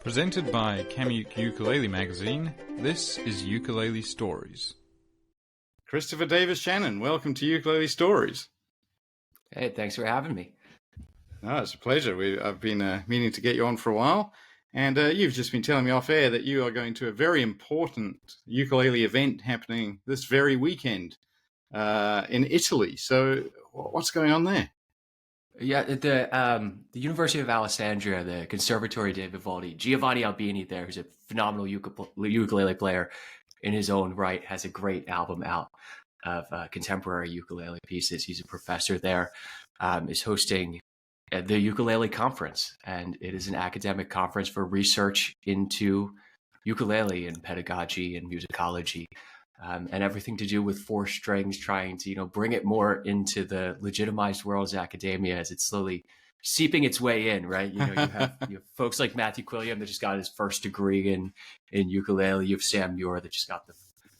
Presented by Magic Ukulele Magazine, this is Ukulele Stories. Christopher Davis-Shannon, welcome to Ukulele Stories. Hey, thanks for having me. Oh, it's a pleasure. I've been meaning to get you on for a while, and you've just been telling me off air that you are going to a very important ukulele event happening this very weekend in Italy. So what's going on there? Yeah, the University of Alessandria, the Conservatory de Vivaldi, Giovanni Albini there, who's a phenomenal ukulele player in his own right, has a great album out of contemporary ukulele pieces. He's a professor there, is hosting the ukulele conference, and it is an academic conference for research into ukulele and pedagogy and musicology. And everything to do with four strings, trying to, bring it more into the legitimized world of academia as it's slowly seeping its way in, right? You have folks like Matthew Quilliam that just got his first degree in ukulele. You have Sam Muir that just got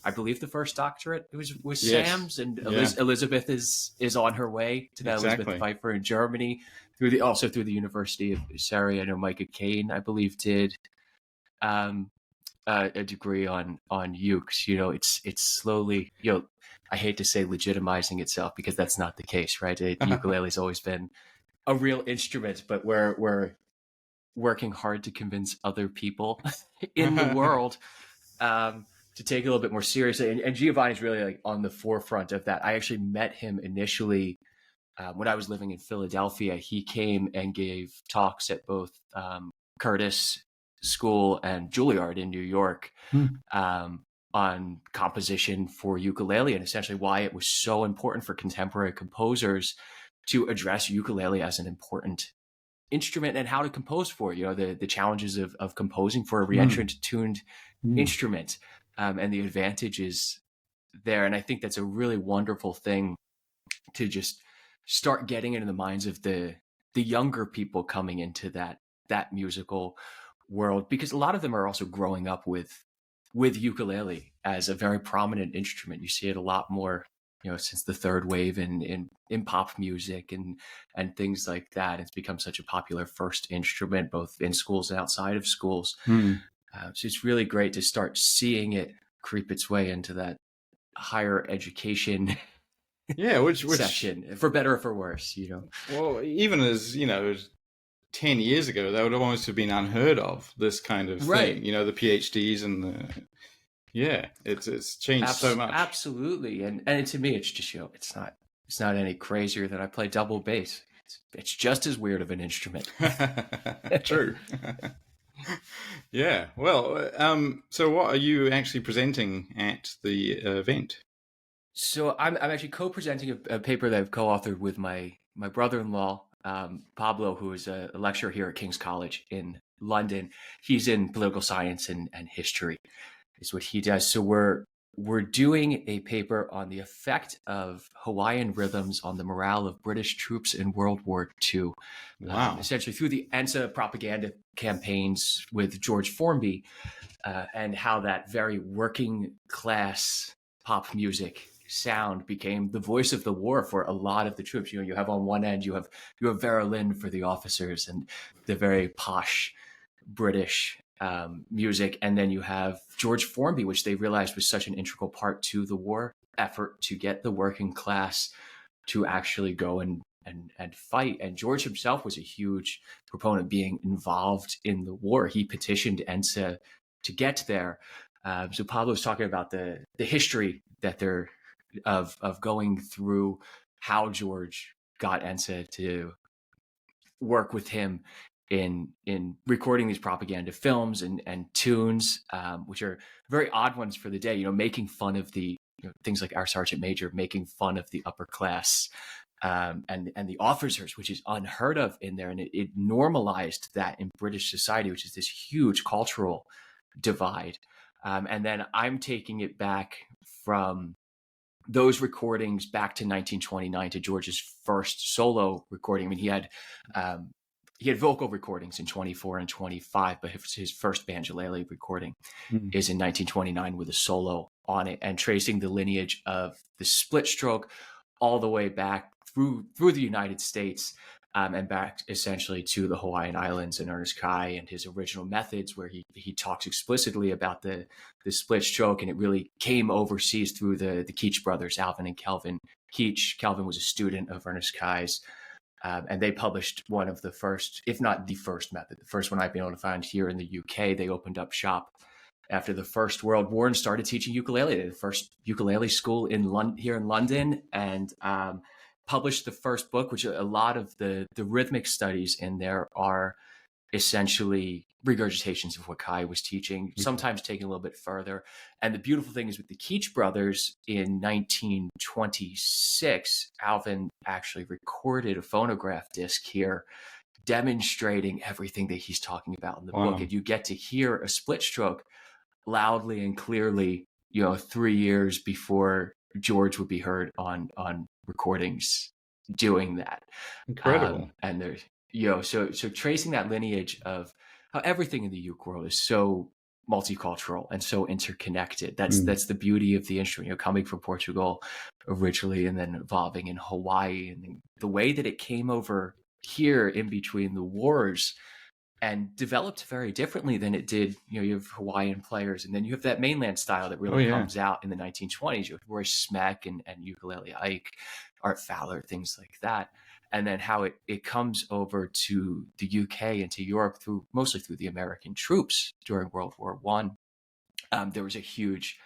I believe the first doctorate. It was Yes. Sam's, and Elizabeth is on her way to that. Exactly. Elizabeth Pfeiffer in Germany through the University of Surrey. I know Micah Kane, I believe, did a degree on ukes. It's slowly, I hate to say legitimizing itself, because that's not the case, right? Ukulele's always been a real instrument, but we're working hard to convince other people in the world to take it a little bit more seriously. And Giovanni's really on the forefront of that. I actually met him initially when I was living in Philadelphia. He came and gave talks at both Curtis School and Juilliard in New York on composition for ukulele, and essentially why it was so important for contemporary composers to address ukulele as an important instrument and how to compose for the challenges of composing for a reentrant tuned instrument, and the advantages there. And I think that's a really wonderful thing to just start getting into the minds of the younger people coming into that musical world, because a lot of them are also growing up with ukulele as a very prominent instrument. You see it a lot more, since the third wave in pop music and things like that. It's become such a popular first instrument, both in schools and outside of schools. So it's really great to start seeing it creep its way into that higher education which section, for better or for worse. Well, even as 10 years ago, that would almost have been unheard of, this kind of thing, the PhDs and it's changed so much. Absolutely. And to me, it's just, it's not any crazier than I play double bass. It's just as weird of an instrument. True. Yeah. Well, so what are you actually presenting at the event? So I'm actually co-presenting a paper that I've co-authored with my brother-in-law, Pablo, who is a lecturer here at King's College in London. He's in political science and history is what he does. So we're doing a paper on the effect of Hawaiian rhythms on the morale of British troops in World War II. Wow. Essentially through the ENSA propaganda campaigns with George Formby, and how that very working class pop music sound became the voice of the war for a lot of the troops. You have on one end, you have Vera Lynn for the officers and the very posh British music. And then you have George Formby, which they realized was such an integral part to the war effort to get the working class to actually go and fight. And George himself was a huge proponent of being involved in the war. He petitioned ENSA to get there. So Pablo was talking about the history that they're of going through how George got ENSA to work with him in recording these propaganda films and tunes, which are very odd ones for the day, making fun of the things like Our Sergeant Major, making fun of the upper class and the officers, which is unheard of in there. And it normalized that in British society, which is this huge cultural divide. And then I'm taking it back from those recordings back to 1929 to George's first solo recording. I mean, he had vocal recordings in 24 and 25, but his first banjolele recording is in 1929 with a solo on it, and tracing the lineage of the split stroke all the way back through the United States and back essentially to the Hawaiian Islands and Ernest Kai and his original methods, where he talks explicitly about the split stroke, and it really came overseas through the Keach brothers, Alvin and Kelvin Keach. Kelvin was a student of Ernest Kai's, and they published one of the first, if not the first method, the first one I've been able to find here in the UK. They opened up shop after the First World War and started teaching ukulele. They had the first ukulele school here in London, and published the first book, which a lot of the rhythmic studies in there are essentially regurgitations of what Kai was teaching, sometimes taken a little bit further. And the beautiful thing is with the Keach brothers, in 1926, Alvin actually recorded a phonograph disc here demonstrating everything that he's talking about in the book. And you get to hear a split stroke loudly and clearly, 3 years before George would be heard on recordings doing that. Incredible. And there's, so tracing that lineage of how everything in the uke world is so multicultural and so interconnected. That's the beauty of the instrument, coming from Portugal originally and then evolving in Hawaii, and the way that it came over here in between the wars and developed very differently than it did. You have Hawaiian players, and then you have that mainland style that really comes out in the 1920s. You have Royce Smeck and Ukulele Ike, Art Fowler, things like that. And then how it comes over to the UK and to Europe mostly through the American troops during World War I. There was a huge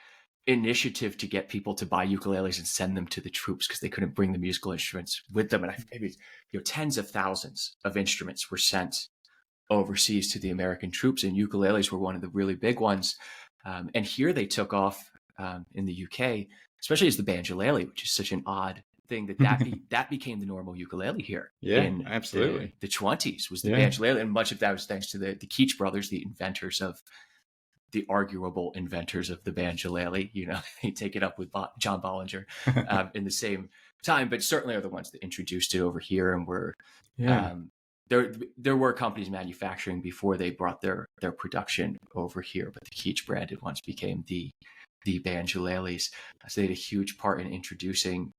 initiative to get people to buy ukuleles and send them to the troops because they couldn't bring the musical instruments with them. And maybe tens of thousands of instruments were sent overseas to the American troops, and ukuleles were one of the really big ones. And here they took off in the UK, especially as the banjolele, which is such an odd thing that became the normal ukulele here. Yeah, absolutely. The 20s was the banjolele, and much of that was thanks to the Keach brothers, the arguable inventors of the banjolele. They take it up with John Bollinger in the same time, but certainly are the ones that introduced it over here and were. There were companies manufacturing before they brought their production over here, but the Keach branded ones became the banjoleles. So they had a huge part in introducing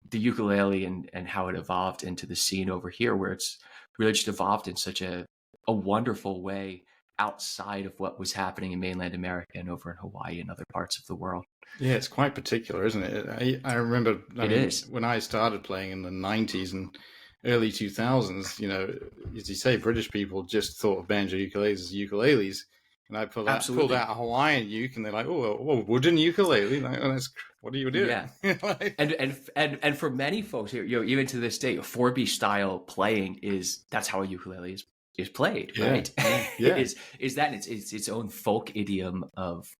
the ukulele and how it evolved into the scene over here, where it's really just evolved in such a wonderful way outside of what was happening in mainland America and over in Hawaii and other parts of the world. Yeah, it's quite particular, isn't it? I remember when I started playing in the 90s and early 2000s, as you say, British people just thought of banjo ukuleles as ukuleles. And I pulled out a Hawaiian uke, and they're like, "Oh, wooden ukulele? Like, what are you doing?" Yeah, and for many folks here, even to this day, 4B style playing that's how a ukulele is played, right? Yeah. is that it's its own folk idiom of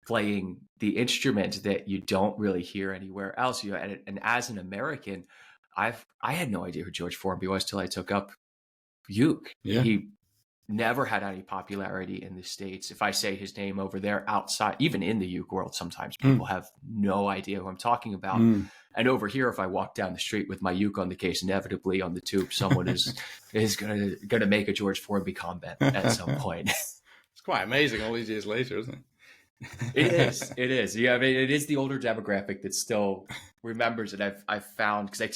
playing the instrument that you don't really hear anywhere else. And as an American, I had no idea who George Formby was till I took up uke. Yeah. He never had any popularity in the States. If I say his name over there outside, even in the uke world, sometimes people have no idea who I'm talking about. And over here, if I walk down the street with my uke on the case, inevitably on the tube, someone is gonna make a George Formby comment at some point. It's quite amazing all these years later, isn't it? It is. Yeah, I mean, it is the older demographic that still remembers it. I've found, because I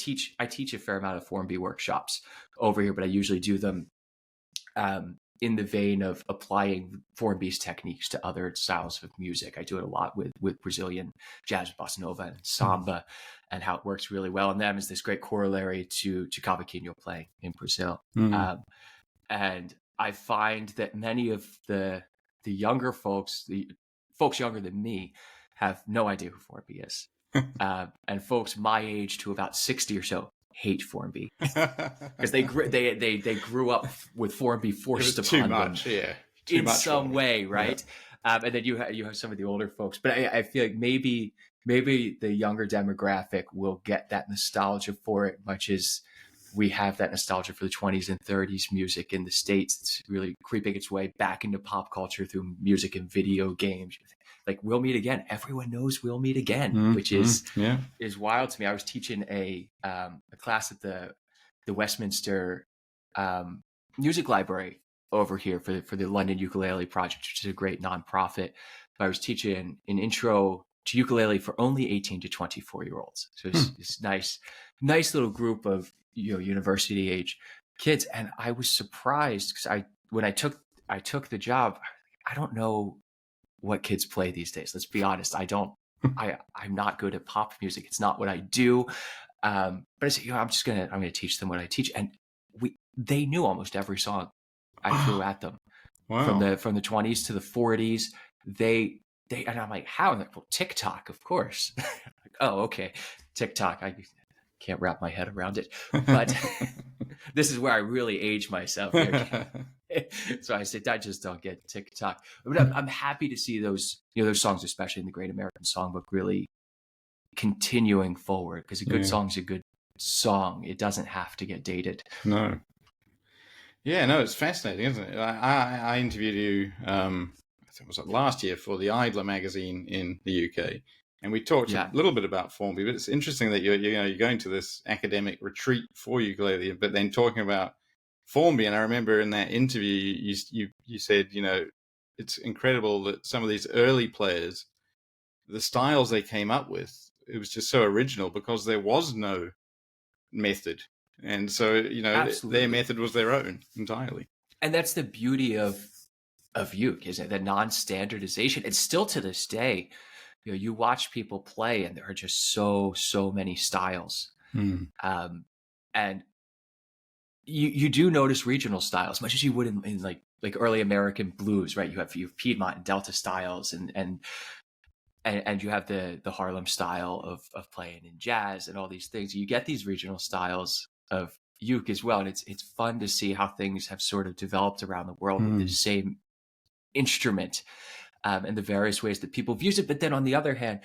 teach a fair amount of Formby workshops over here, but I usually do them in the vein of applying Formby's techniques to other styles of music. I do it a lot with Brazilian jazz, bossa nova, and samba, and how it works really well in them is this great corollary to cavaquinho playing in Brazil. And I find that many of the younger folks, the folks younger than me, have no idea who Formby is. And folks my age to about 60 or so hate Formby because they grew up with Formby forced upon them in some way, right? And then you have some of the older folks, but I feel like maybe the younger demographic will get that nostalgia for it, much as we have that nostalgia for the 20s and 30s music in the States. It's really creeping its way back into pop culture through music and video games. Like We'll Meet Again. Everyone knows We'll Meet Again, which is wild to me. I was teaching a class at the Westminster Music Library over here for the London Ukulele Project, which is a great nonprofit. I was teaching an intro to ukulele for only 18 to 24-year-olds. So it's this nice little group of university age kids. And I was surprised because when I took the job, I don't know what kids play these days. Let's be honest. I'm not good at pop music. It's not what I do. But I said, I'm going to teach them what I teach. And they knew almost every song I threw at them. Wow. From the 20s to the 40s. They and I'm like, how? And they're like, well, TikTok, of course. Like, oh, okay. TikTok. I can't wrap my head around it. But this is where I really age myself here. So I said, I just don't get TikTok. But I'm happy to see those, those songs, especially in the Great American Songbook, really continuing forward, because a good song's a good song. It doesn't have to get dated. No. Yeah, no, it's fascinating, isn't it? I interviewed you, I think it was last year for the Idler magazine in the UK, and we talked a little bit about Formby. But it's interesting that you're going to this academic retreat for ukulele, but then talking about Formby. And I remember in that interview, you said, it's incredible that some of these early players, the styles they came up with, it was just so original because there was no method. And so, Absolutely. their method was their own entirely. And that's the beauty of uke, isn't it? The non-standardization. And still to this day, you watch people play and there are just so many styles. And you do notice regional styles, much as you would in like early American blues, right? You have Piedmont and Delta styles, and you have the Harlem style of playing in jazz and all these things. You get these regional styles of uke as well, and it's fun to see how things have sort of developed around the world with the same instrument, and the various ways that people use it. But then on the other hand,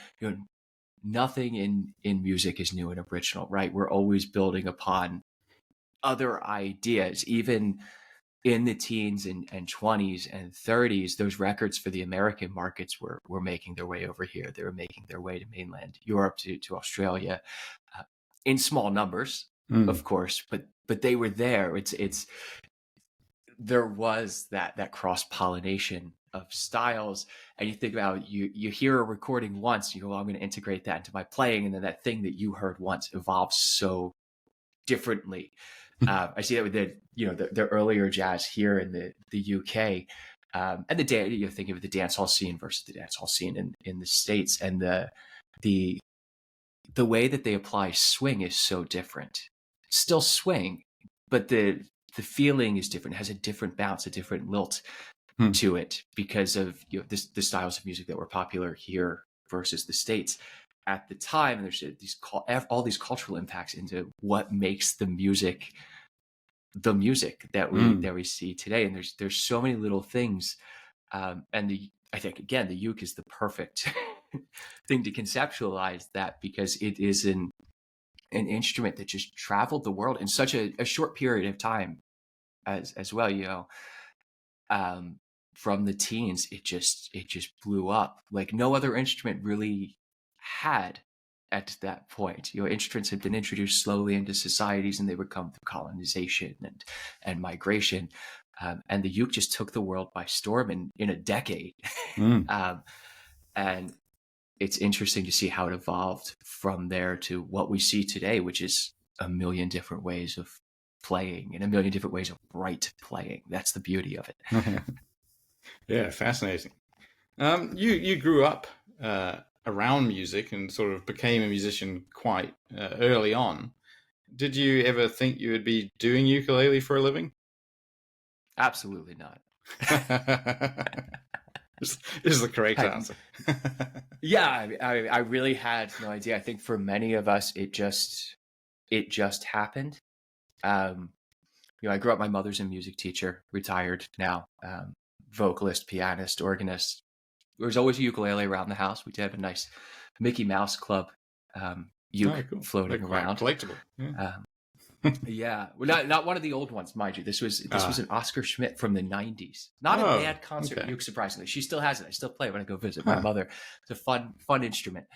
nothing in music is new and original, right? We're always building upon other ideas. Even in the teens and 20s and 30s, those records for the American markets were making their way over here. They were making their way to mainland Europe, to Australia, in small numbers, of course, but they were there. There was that cross-pollination of styles. And you think about, you hear a recording once, you go, well, I'm going to integrate that into my playing. And then that thing that you heard once evolves so differently. I see that with the earlier jazz here in the UK, and you think of the dance hall scene versus the dance hall scene in the States, and the way that they apply swing is so different. It's still swing, but the feeling is different. It has a different bounce, a different lilt to it, because of the styles of music that were popular here versus the States at the time. And there's all these cultural impacts into what makes the music that we see today. And there's so many little things, and I think again the uke is the perfect thing to conceptualize that, because it is an instrument that just traveled the world in such a short period of time as well. From the teens, it just blew up like no other instrument really had at that point. Instruments had been introduced slowly into societies, and they would come through colonization and migration. And the uke just took the world by storm in a decade. And it's interesting to see how it evolved from there to what we see today, which is a million different ways of playing and a million different ways of right playing. That's the beauty of it. Yeah, fascinating. You grew up around music and sort of became a musician quite early on. Did you ever think you would be doing ukulele for a living? Absolutely not. This is the correct answer. Yeah, I really had no idea. I think for many of us, it just happened. I grew up. My mother's a music teacher, retired now, vocalist, pianist, organist. There was always a ukulele around the house. We did have a nice Mickey Mouse Club uke floating around. Collectible. Yeah. Well, not one of the old ones, mind you. This was an Oscar Schmidt from the 90s. Not a bad concert uke, surprisingly. She still has it. I still play it when I go visit my mother. It's a fun instrument.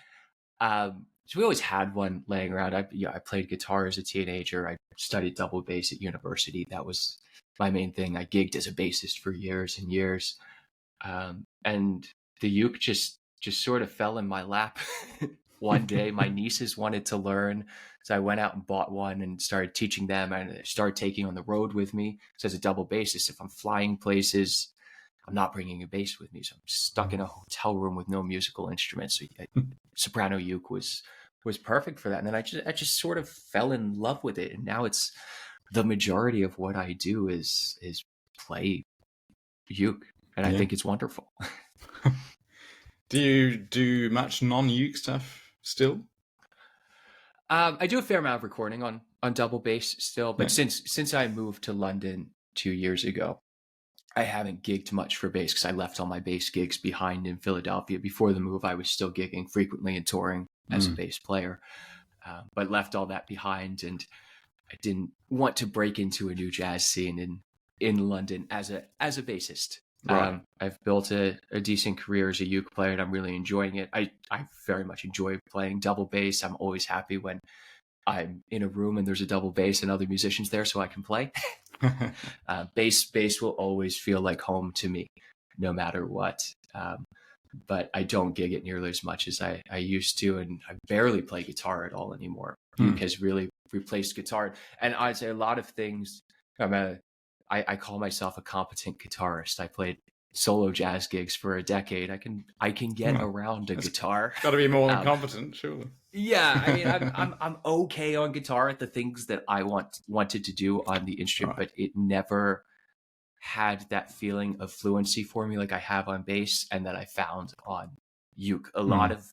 So we always had one laying around. I played guitar as a teenager. I studied double bass at university. That was my main thing. I gigged as a bassist for years and years. And the uke just sort of fell in my lap one day. My nieces wanted to learn, so I went out and bought one and started teaching them, and I started taking on the road with me. So as a double bassist, if I'm flying places, I'm not bringing a bass with me, so I'm stuck in a hotel room with no musical instruments. So soprano uke was perfect for that. And then I just sort of fell in love with it, and now it's the majority of what I do is play uke, and I think it's wonderful. Do you do much non-uke stuff still? I do a fair amount of recording on double bass still, but since I moved to London 2 years ago, I haven't gigged much for bass because I left all my bass gigs behind in Philadelphia. Before the move, I was still gigging frequently and touring as a bass player, but left all that behind, and I didn't want to break into a new jazz scene in London as a bassist. Right. I've built a decent career as a uke player, and I'm really enjoying it. I very much enjoy playing double bass. I'm always happy when I'm in a room and there's a double bass and other musicians there so I can play. Bass will always feel like home to me, no matter what. But I don't gig it nearly as much as I used to, and I barely play guitar at all anymore. Uke has really replaced guitar, and I'd say a lot of things. I call myself a competent guitarist. I played solo jazz gigs for a decade. I can get around a guitar. Got to be more than competent, surely. Yeah, I mean, I'm okay on guitar at the things that I wanted to do on the instrument, but it never had that feeling of fluency for me like I have on bass and that I found on uke. A lot of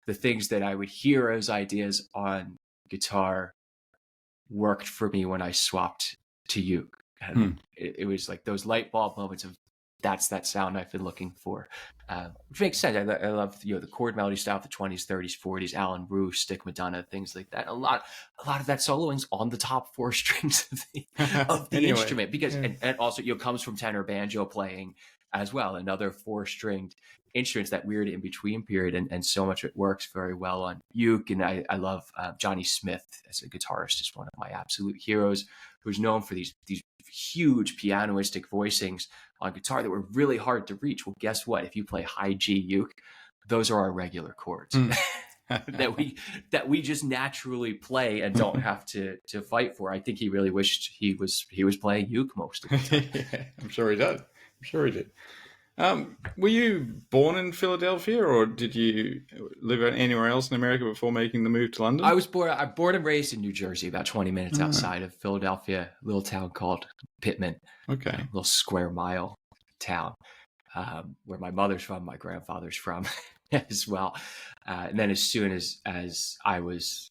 the things that I would hear as ideas on guitar worked for me when I swapped to uke. And it was like those light bulb moments of that's that sound I've been looking for, which makes sense. I love the chord melody style of the 20s, 30s, 40s, Alan Rue, Stick Madonna, things like that. A lot of that soloing's on the top four strings of the Anyway, instrument because and also comes from tenor banjo playing as well, another four-stringed instruments, that weird in between period, and so much of it works very well on uke. And I love Johnny Smith as a guitarist, is one of my absolute heroes, who's known for these huge pianoistic voicings on guitar that were really hard to reach. Well, guess what? If you play high G uke, those are our regular chords that we just naturally play and don't have to fight for. I think he really wished he was playing uke most of the time. Yeah, I'm sure he did. Were you born in Philadelphia, or did you live anywhere else in America before making the move to London? I was born and raised in New Jersey, about 20 minutes outside of Philadelphia, a little town called Pittman. Okay. A little square mile town, where my mother's from, my grandfather's from as well. And then as soon as I was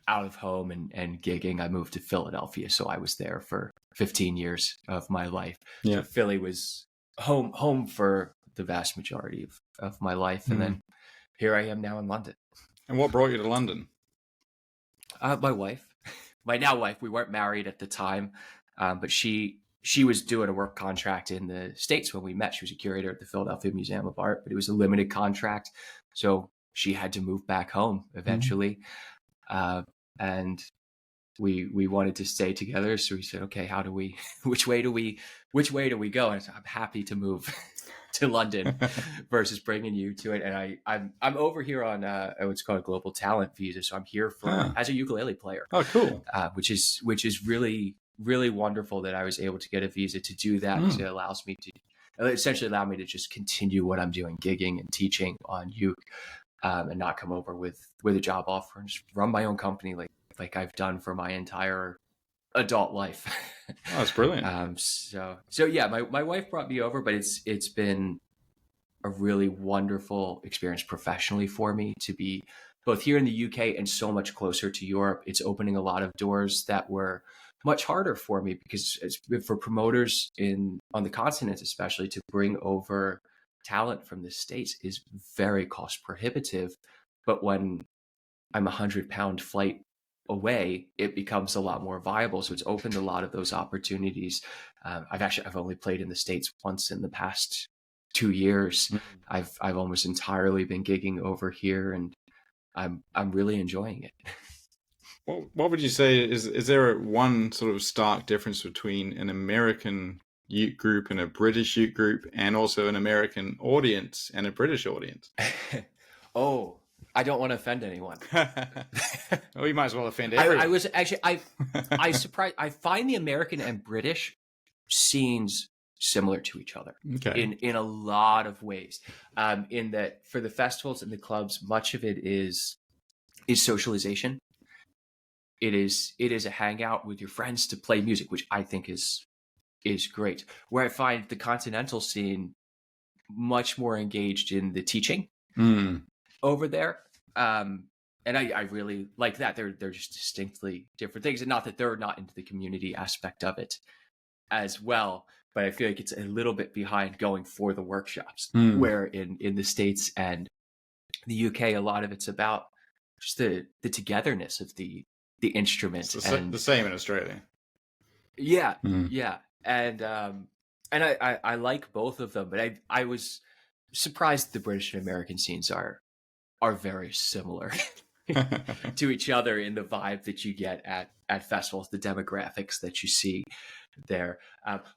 out of home and gigging, I moved to Philadelphia. So I was there for 15 years of my life. Yeah. So Philly was home for the vast majority of my life. And then here I am now in London. And what brought you to London? My wife, my now wife. We weren't married at the time, but she was doing a work contract in the States when we met. She was a curator at the Philadelphia Museum of Art, but it was a limited contract. So she had to move back home eventually. And we wanted to stay together. So we said, okay, which way do we go? And I said, I'm happy to move to London versus bringing you to it. And I'm over here on what's called a global talent visa. So I'm here as a ukulele player. Oh, cool. Which is really, really wonderful that I was able to get a visa to do that, because it essentially allowed me to just continue what I'm doing, gigging and teaching on uke, and not come over with a job offer and just run my own company like I've done for my entire adult life. Oh, that's brilliant. So yeah, my wife brought me over, but it's been a really wonderful experience professionally for me to be both here in the UK and so much closer to Europe. It's opening a lot of doors that were much harder for me, because for promoters on the continent, especially, to bring over talent from the States is very cost prohibitive. But when I'm 100-pound flight away, it becomes a lot more viable. So it's opened a lot of those opportunities. I've only played in the States once in the past 2 years. I've almost entirely been gigging over here, and I'm really enjoying it. What would you say is there one sort of stark difference between an American uke group and a British uke group, and also an American audience and a British audience? Oh, I don't want to offend anyone. Well, you might as well offend everyone. I was actually I find the American and British scenes similar to each other in a lot of ways. In that for the festivals and the clubs, much of it is socialization. It is a hangout with your friends to play music, which I think is great. Where I find the continental scene much more engaged in the teaching over there. And I really like that. They're just distinctly different things. And not that they're not into the community aspect of it as well, but I feel like it's a little bit behind going for the workshops, where in the States and the UK, a lot of it's about just the togetherness of the instrument. It's and the same in Australia. Yeah, yeah. And I like both of them, but I was surprised the British and American scenes are very similar to each other in the vibe that you get at festivals, the demographics that you see there.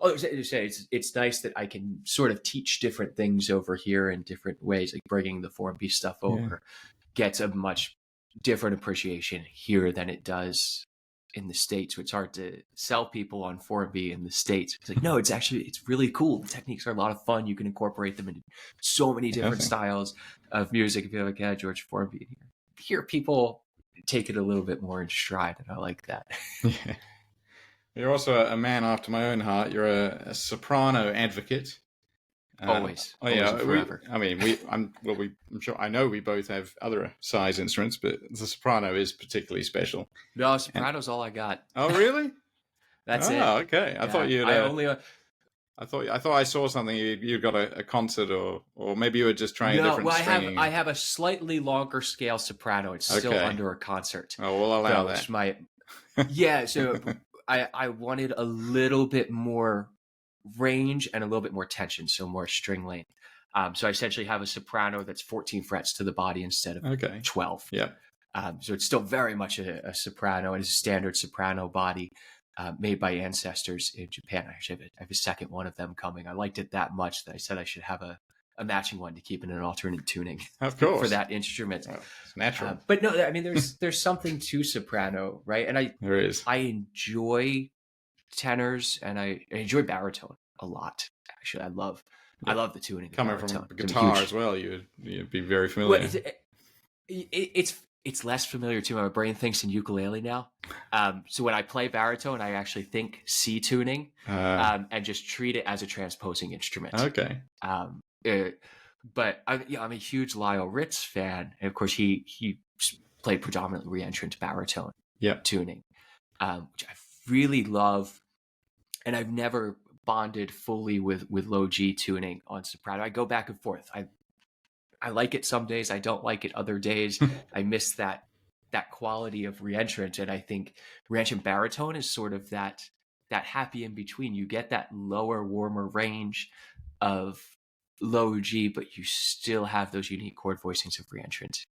It's nice that I can sort of teach different things over here in different ways, like bringing the Formby stuff over gets a much different appreciation here than it does in the States. So it's hard to sell people on Formby in the States. It's like, no, it's really cool. The techniques are a lot of fun. You can incorporate them into so many different styles of music. If you're like, yeah, George Formby. Here people take it a little bit more in stride, and I like that. Yeah. You're also a man after my own heart. You're a soprano advocate. Always. Oh yeah, forever. I'm sure I know we both have other size instruments, but the soprano is particularly special. No, soprano's all I got. Oh really? That's it. Oh, okay. I thought you'd. I thought I saw something. You got a concert, or maybe you were just trying different stringing. I have a slightly longer scale soprano. It's still under a concert. Oh, we'll allow that. Yeah. So I wanted a little bit more range and a little bit more tension, so more string length. So I essentially have a soprano that's 14 frets to the body instead of 12. Yeah. So it's still very much a soprano. It's a standard soprano body. Made by ancestors in Japan. Actually, I have a second one of them coming. I liked it that much that I said I should have a matching one to keep in an alternate tuning, of course, for that instrument. It's natural. But no, I mean, there's something to soprano, right? And there is. I enjoy tenors and I enjoy baritone a lot. Actually, I love the tuning. Coming from guitar as well, you'd be very familiar. Well, it's less familiar to my brain thinks in ukulele now. So when I play baritone, I actually think C tuning and just treat it as a transposing instrument. Okay. But I'm a huge Lyle Ritz fan, and of course he played predominantly reentrant baritone tuning, which I really love. And I've never bonded fully with low G tuning on soprano. I go back and forth. I like it some days. I don't like it other days. I miss that quality of reentrant, and I think reentrant baritone is sort of that happy in between. You get that lower, warmer range of low G, but you still have those unique chord voicings of reentrant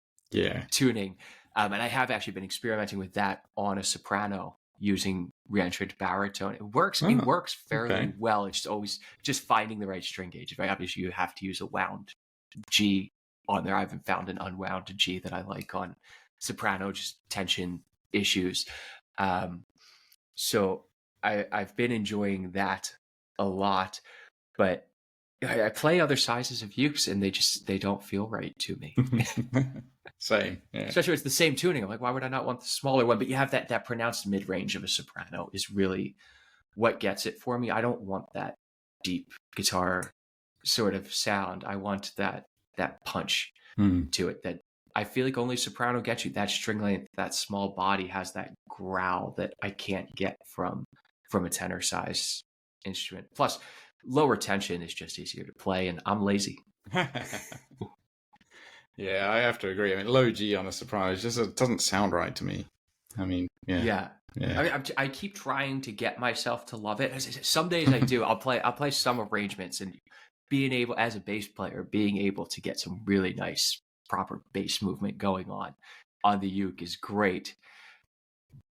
tuning. And I have actually been experimenting with that on a soprano using reentrant baritone. It works. It works fairly well. It's always just finding the right string gauge. Obviously, you have to use a wound G on there. I haven't found an unwound G that I like on soprano, just tension issues. So I've been enjoying that a lot, but I play other sizes of ukes and they don't feel right to me. Same. Yeah. Especially when it's the same tuning. I'm like, why would I not want the smaller one? But you have that pronounced mid-range of a soprano is really what gets it for me. I don't want that deep guitar sort of sound. I want that punch to it that I feel like only soprano gets you. That string length, that small body has that growl that I can't get from a tenor size instrument. Plus, lower tension is just easier to play, and I'm lazy. Yeah, I have to agree. I mean, low G on a soprano it doesn't sound right to me. I mean, yeah. I mean, I keep trying to get myself to love it. Some days I do. I'll play some arrangements, and being able, as a bass player, being able to get some really nice, proper bass movement going on the uke is great.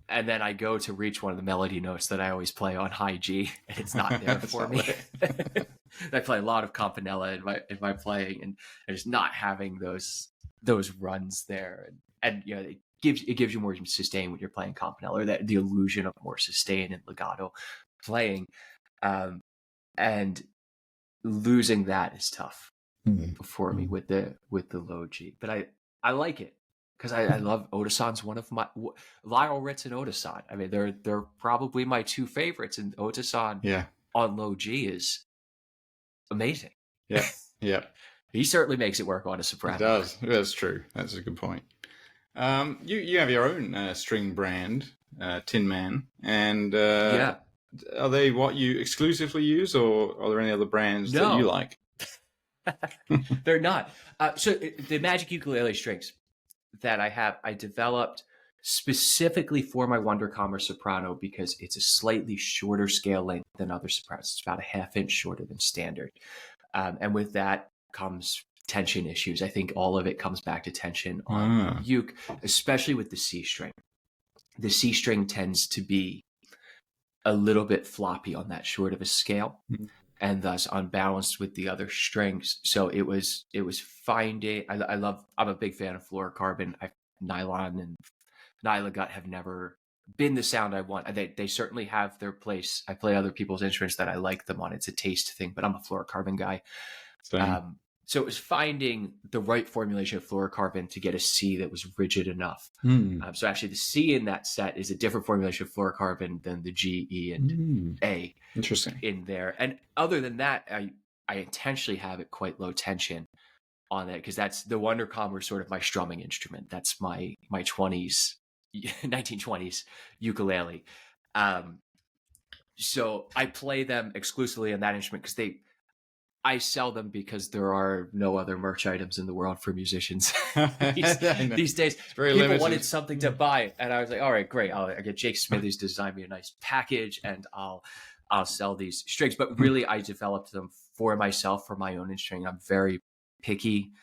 And then I go to reach one of the melody notes that I always play on high G, and it's not there for me. I play a lot of campanella in my playing, and just not having those those runs there, and it gives you more sustain when you're playing campanella, or that the illusion of more sustain and legato playing, and losing that is tough for me with the low G. But I like it because I love Otosan's one of my Lyle Ritz and Otosan. I mean, they're probably my two favorites, and Otosan on low G is amazing. Yeah. He certainly makes it work on a soprano. He does. That's true. That's a good point. You have your own string brand, Tin Man, and are they what you exclusively use, or are there any other brands that you like? They're not. So the Magic Ukulele strings that I developed specifically for my Wunderkammer soprano because it's a slightly shorter scale length than other sopranos. It's about a half-inch shorter than standard. And with that comes tension issues. I think all of it comes back to tension on uke, especially with the C string. The C string tends to be a little bit floppy on that short of a scale, and thus unbalanced with the other strings. So it was finding. I'm a big fan of fluorocarbon. Nylon and Nylagut have never been the sound I want. They certainly have their place. I play other people's instruments that I like them on. It's a taste thing, but I'm a fluorocarbon guy. So it was finding the right formulation of fluorocarbon to get a C that was rigid enough. So actually the C in that set is a different formulation of fluorocarbon than the G, E, and A. Interesting. In there. And other than that, I intentionally have it quite low tension on it because that's the Wunderkammer sort of my strumming instrument. That's my 1920s ukulele. So I play them exclusively on that instrument because I sell them because there are no other merch items in the world for musicians these days. People limited. Wanted something to buy, and I was like, all right, great. I'll get Jake Smithies to design me a nice package, and I'll sell these strings. But really, I developed them for myself, for my own instrument. I'm very picky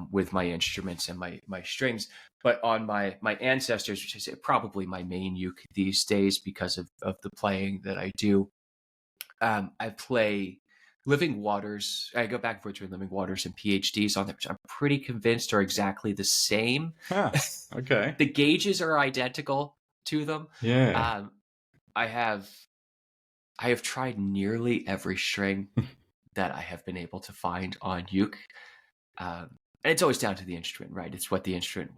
with my instruments and my strings. But on my ancestors, which is probably my main uke these days because of the playing that I do, I play Living Waters. I go back and forth between Living Waters and PhDs on there, which I'm pretty convinced are exactly the same. Okay. The gauges are identical to them. Yeah. I have tried nearly every string that I have been able to find on uke. And it's always down to the instrument, right? It's what the instrument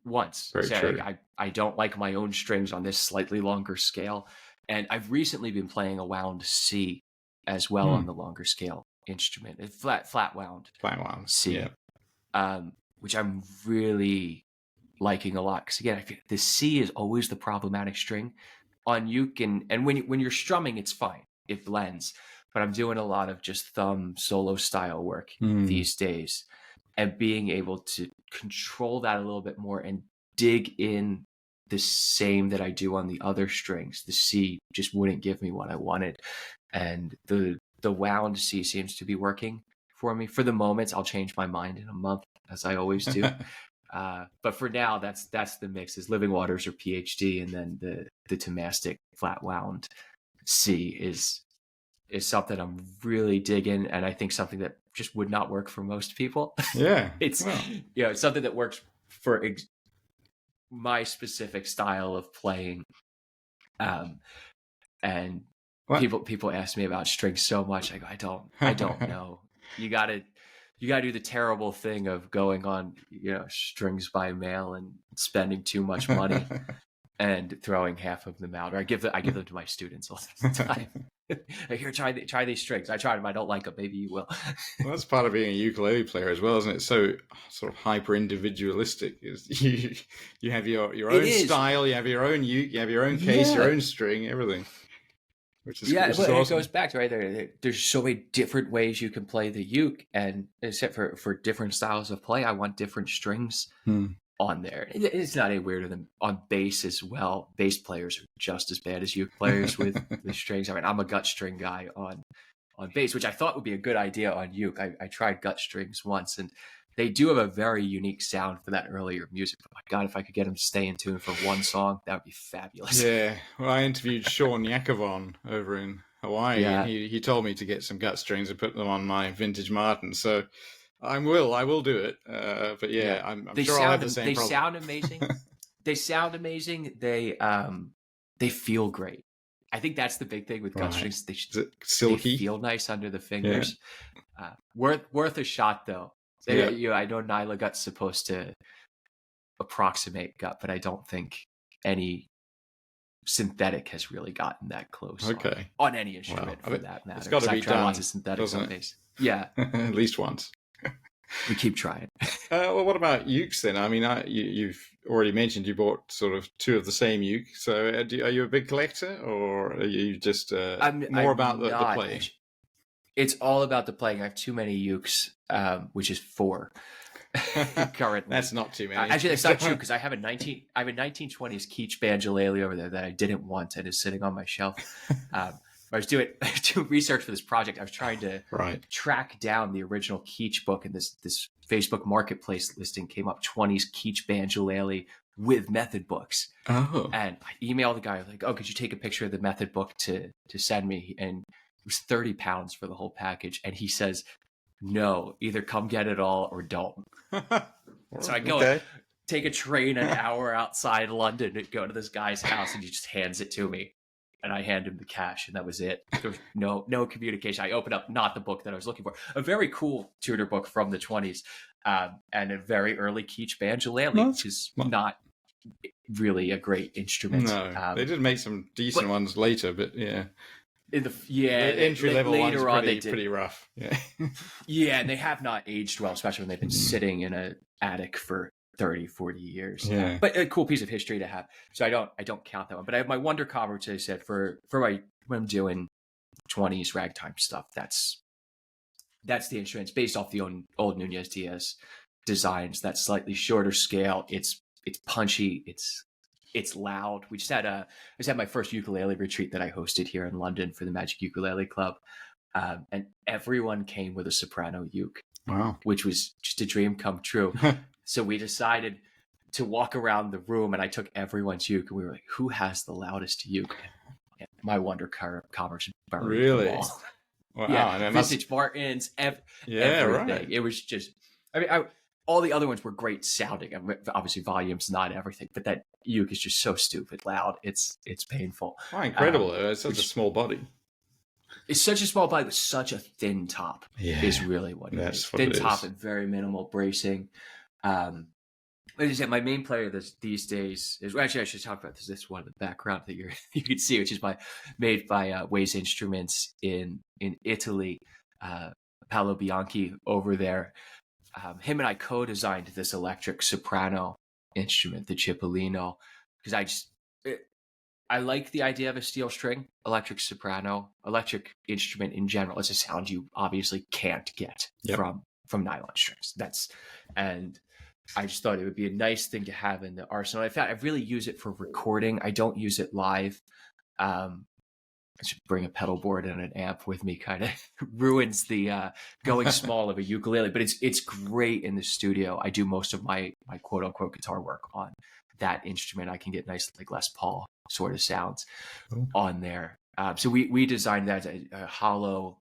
wants. Very true. I don't like my own strings on this slightly longer scale. And I've recently been playing a wound C as well on the longer scale instrument. It's flat wound C, which I'm really liking a lot. Because again, I feel the C is always the problematic string on uke, and when you're strumming, it's fine, it blends. But I'm doing a lot of just thumb solo style work these days, and being able to control that a little bit more and dig in the same that I do on the other strings. The C just wouldn't give me what I wanted. And the wound C seems to be working for me. For the moment, I'll change my mind in a month, as I always do. But for now, that's the mix: is Living Waters or PhD, and then the Tomastic flat wound C is something I'm really digging, and I think something that just would not work for most people. Yeah, it's it's something that works for my specific style of playing. And people ask me about strings so much. I go, I don't know. You gotta do the terrible thing of going on, strings by mail and spending too much money and throwing half of them out. Or I give them to my students all the time. Here, try these strings. I tried them. I don't like them. Maybe you will. Well, that's part of being a ukulele player as well, isn't it? So sort of hyper individualistic. Is you have your own style, you have your own uke, you have your own case, your own string, everything. Which is awesome. It goes back to right there. There's so many different ways you can play the uke, and except for different styles of play, I want different strings on there. It's not any weirder than on bass as well. Bass players are just as bad as uke players with the strings. I mean, I'm a gut string guy on bass, which I thought would be a good idea on uke. I tried gut strings once, and they do have a very unique sound for that earlier music. But my God, if I could get them to stay in tune for one song, that would be fabulous. Yeah. Well, I interviewed Sean Yakovon over in Hawaii, and he told me to get some gut strings and put them on my vintage Martin. So I will do it. But yeah, I'm sure I'll have the same They problem. sound amazing. They sound amazing. They feel great. I think that's the big thing with gut Right. strings. Is it silky? They feel nice under the fingers. Worth a shot though. So, Yeah. I know Nyla Gut's supposed to approximate gut, but I don't think any synthetic has really gotten that close on any instrument for that matter. It's got to be I've tried done, lots of synthetics on bass. Yeah. At least once. We keep trying. Well, what about ukes then? I mean, you've already mentioned you bought sort of two of the same uke. So are you a big collector, or are you just more about the playing? It's all about the playing. I have too many ukes, which is 4 currently. That's not too many. Actually, that's not true because I have a 1920s Keach banjolele over there that I didn't want and is sitting on my shelf. I was doing research for this project. I was trying to track down the original Keach book, and this Facebook Marketplace listing came up: 20s Keach banjolele with method books. Oh. And I emailed the guy. I was like, "Oh, could you take a picture of the method book to send me?" And it was £30 for the whole package. And he says, "No, either come get it all or don't." So I go take a train an hour outside London and go to this guy's house, and he just hands it to me. And I hand him the cash, and that was it. There was no communication. I opened up not the book that I was looking for. A very cool Tudor book from the 20s, and a very early Keach banjolele, which is not really a great instrument. No, they did make some decent ones later, but yeah. The entry level later ones on, pretty rough. Yeah. Yeah, and they have not aged well, especially when they've been sitting in an attic for 30, 40 years. Yeah. But a cool piece of history to have. So I don't count that one. But I have my Wonder Cover, which I said for when I'm doing 20s ragtime stuff. That's the instrument. It's based off the old Nunez Diaz designs. That slightly shorter scale. It's punchy. It's loud. I just had my first ukulele retreat that I hosted here in London for the Magic Ukulele Club, and everyone came with a soprano uke. Wow, which was just a dream come true. So we decided to walk around the room, and I took everyone's uke, and we were like, "Who has the loudest uke?" And my Wonder Commerce buried really? them all. Wow, yeah, vintage Martins, everything. Right. It was just, all the other ones were great sounding. Obviously, volume's not everything, but that uke is just so stupid loud. It's painful. Oh, incredible! It's such a small body. It's such a small body with such a thin top. Yeah, is really what it is. Thin top and very minimal bracing. Like I said, my main player these days is actually I should talk about this. This one in the background that you can see, which is made by Ways Instruments in Italy. Paolo Bianchi over there. Him and I co-designed this electric soprano instrument, the Cipollino, because I like the idea of a steel string electric soprano, electric instrument in general. It's a sound you obviously can't get from nylon strings. And I just thought it would be a nice thing to have in the arsenal. In fact, I really use it for recording. I don't use it live. I should bring a pedal board and an amp with me. Kind of ruins the going small of a ukulele, but it's great in the studio. I do most of my quote unquote guitar work on that instrument. I can get nice like Les Paul sort of sounds on there. So we designed that as a hollow,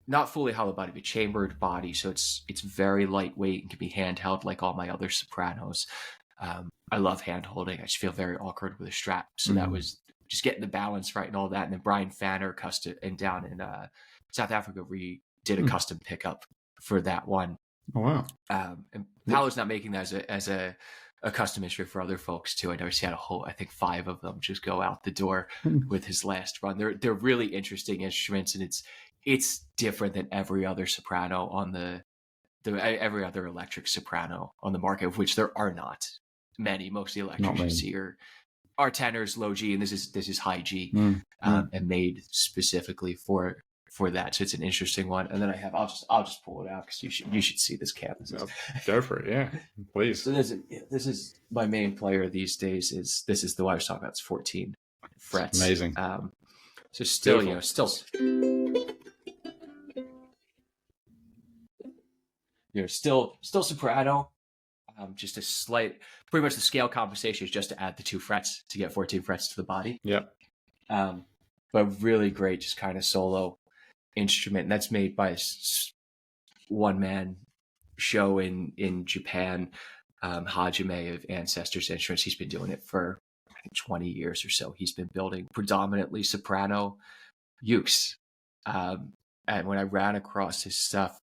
not fully hollow body, but chambered body. So it's very lightweight and can be handheld like all my other sopranos. I love hand holding. I just feel very awkward with a strap. So that was just getting the balance right and all that. And then Brian Fanner down in South Africa, we did a custom pickup for that one. Oh, wow. And Paolo's not making that as a custom instrument for other folks too. I know he had I think 5 of them just go out the door with his last run. They're really interesting instruments, and it's different than every other soprano on every other electric soprano on the market, of which there are not many. Most of the electrics you see are tenors, low G, and this is high G, and made specifically for that. So it's an interesting one. And then I'll just pull it out because you should see this canvas. Go for it, yeah, please. So this is my main player these days. This is the one I was talking about. It's 14 frets. It's amazing. So still still soprano. Just a slight, pretty much the scale compensation is just to add the 2 frets to get 14 frets to the body. Yep. But really great, just kind of solo instrument. And that's made by one man show in Japan, Hajime of Ancestors Instruments. He's been doing it for I think 20 years or so. He's been building predominantly soprano ukes. And when I ran across his stuff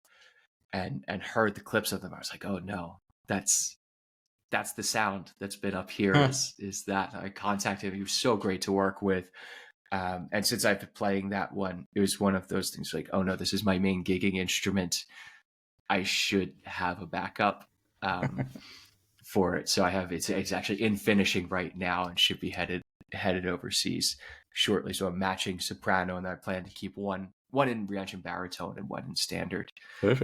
and heard the clips of them, I was like, oh no, that's the sound that's been up here. Is that I contacted him. He was so great to work with. And since I've been playing that one, it was one of those things like, oh no, this is my main gigging instrument. I should have a backup for it. So I have it's actually in finishing right now and should be headed overseas shortly. So I'm matching soprano, and I plan to keep one in re-entrant baritone and one in standard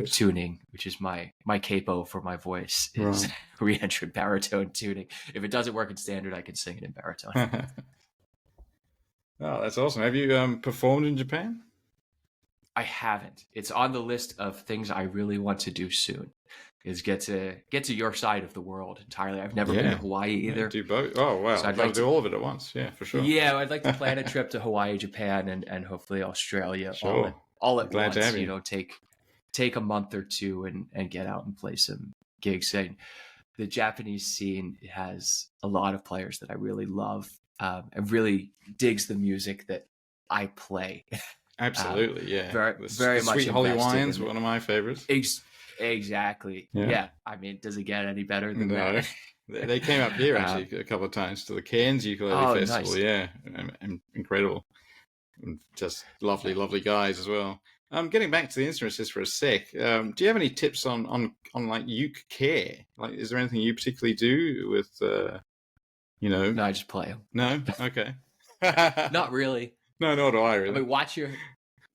tuning, which is my capo for my voice is re-entrant baritone tuning. If it doesn't work in standard, I can sing it in baritone. Oh, that's awesome. Have you performed in Japan? I haven't. It's on the list of things I really want to do soon. Is get to your side of the world entirely. I've never been to Hawaii either. Do both. Oh wow! So I'd like to do all of it at once. Yeah, for sure. Yeah, I'd like to plan a trip to Hawaii, Japan, and hopefully Australia. Sure. All at once. To have you. Take a month or two and get out and play some gigs. And the Japanese scene has a lot of players that I really love. And really digs the music that I play. Absolutely, yeah. Very much. Sweet Holly Wine's one of my favorites. Exactly. Yeah. I mean, does it get any better than that? They came up here actually a couple of times to the Cairns Ukulele Festival. Nice. Yeah, incredible. Just lovely guys as well. Getting back to the instruments just for a sec. Do you have any tips on like uke care? Like, is there anything you particularly do with? No, I just play them. No, okay. Not really. No, nor do I really. I mean,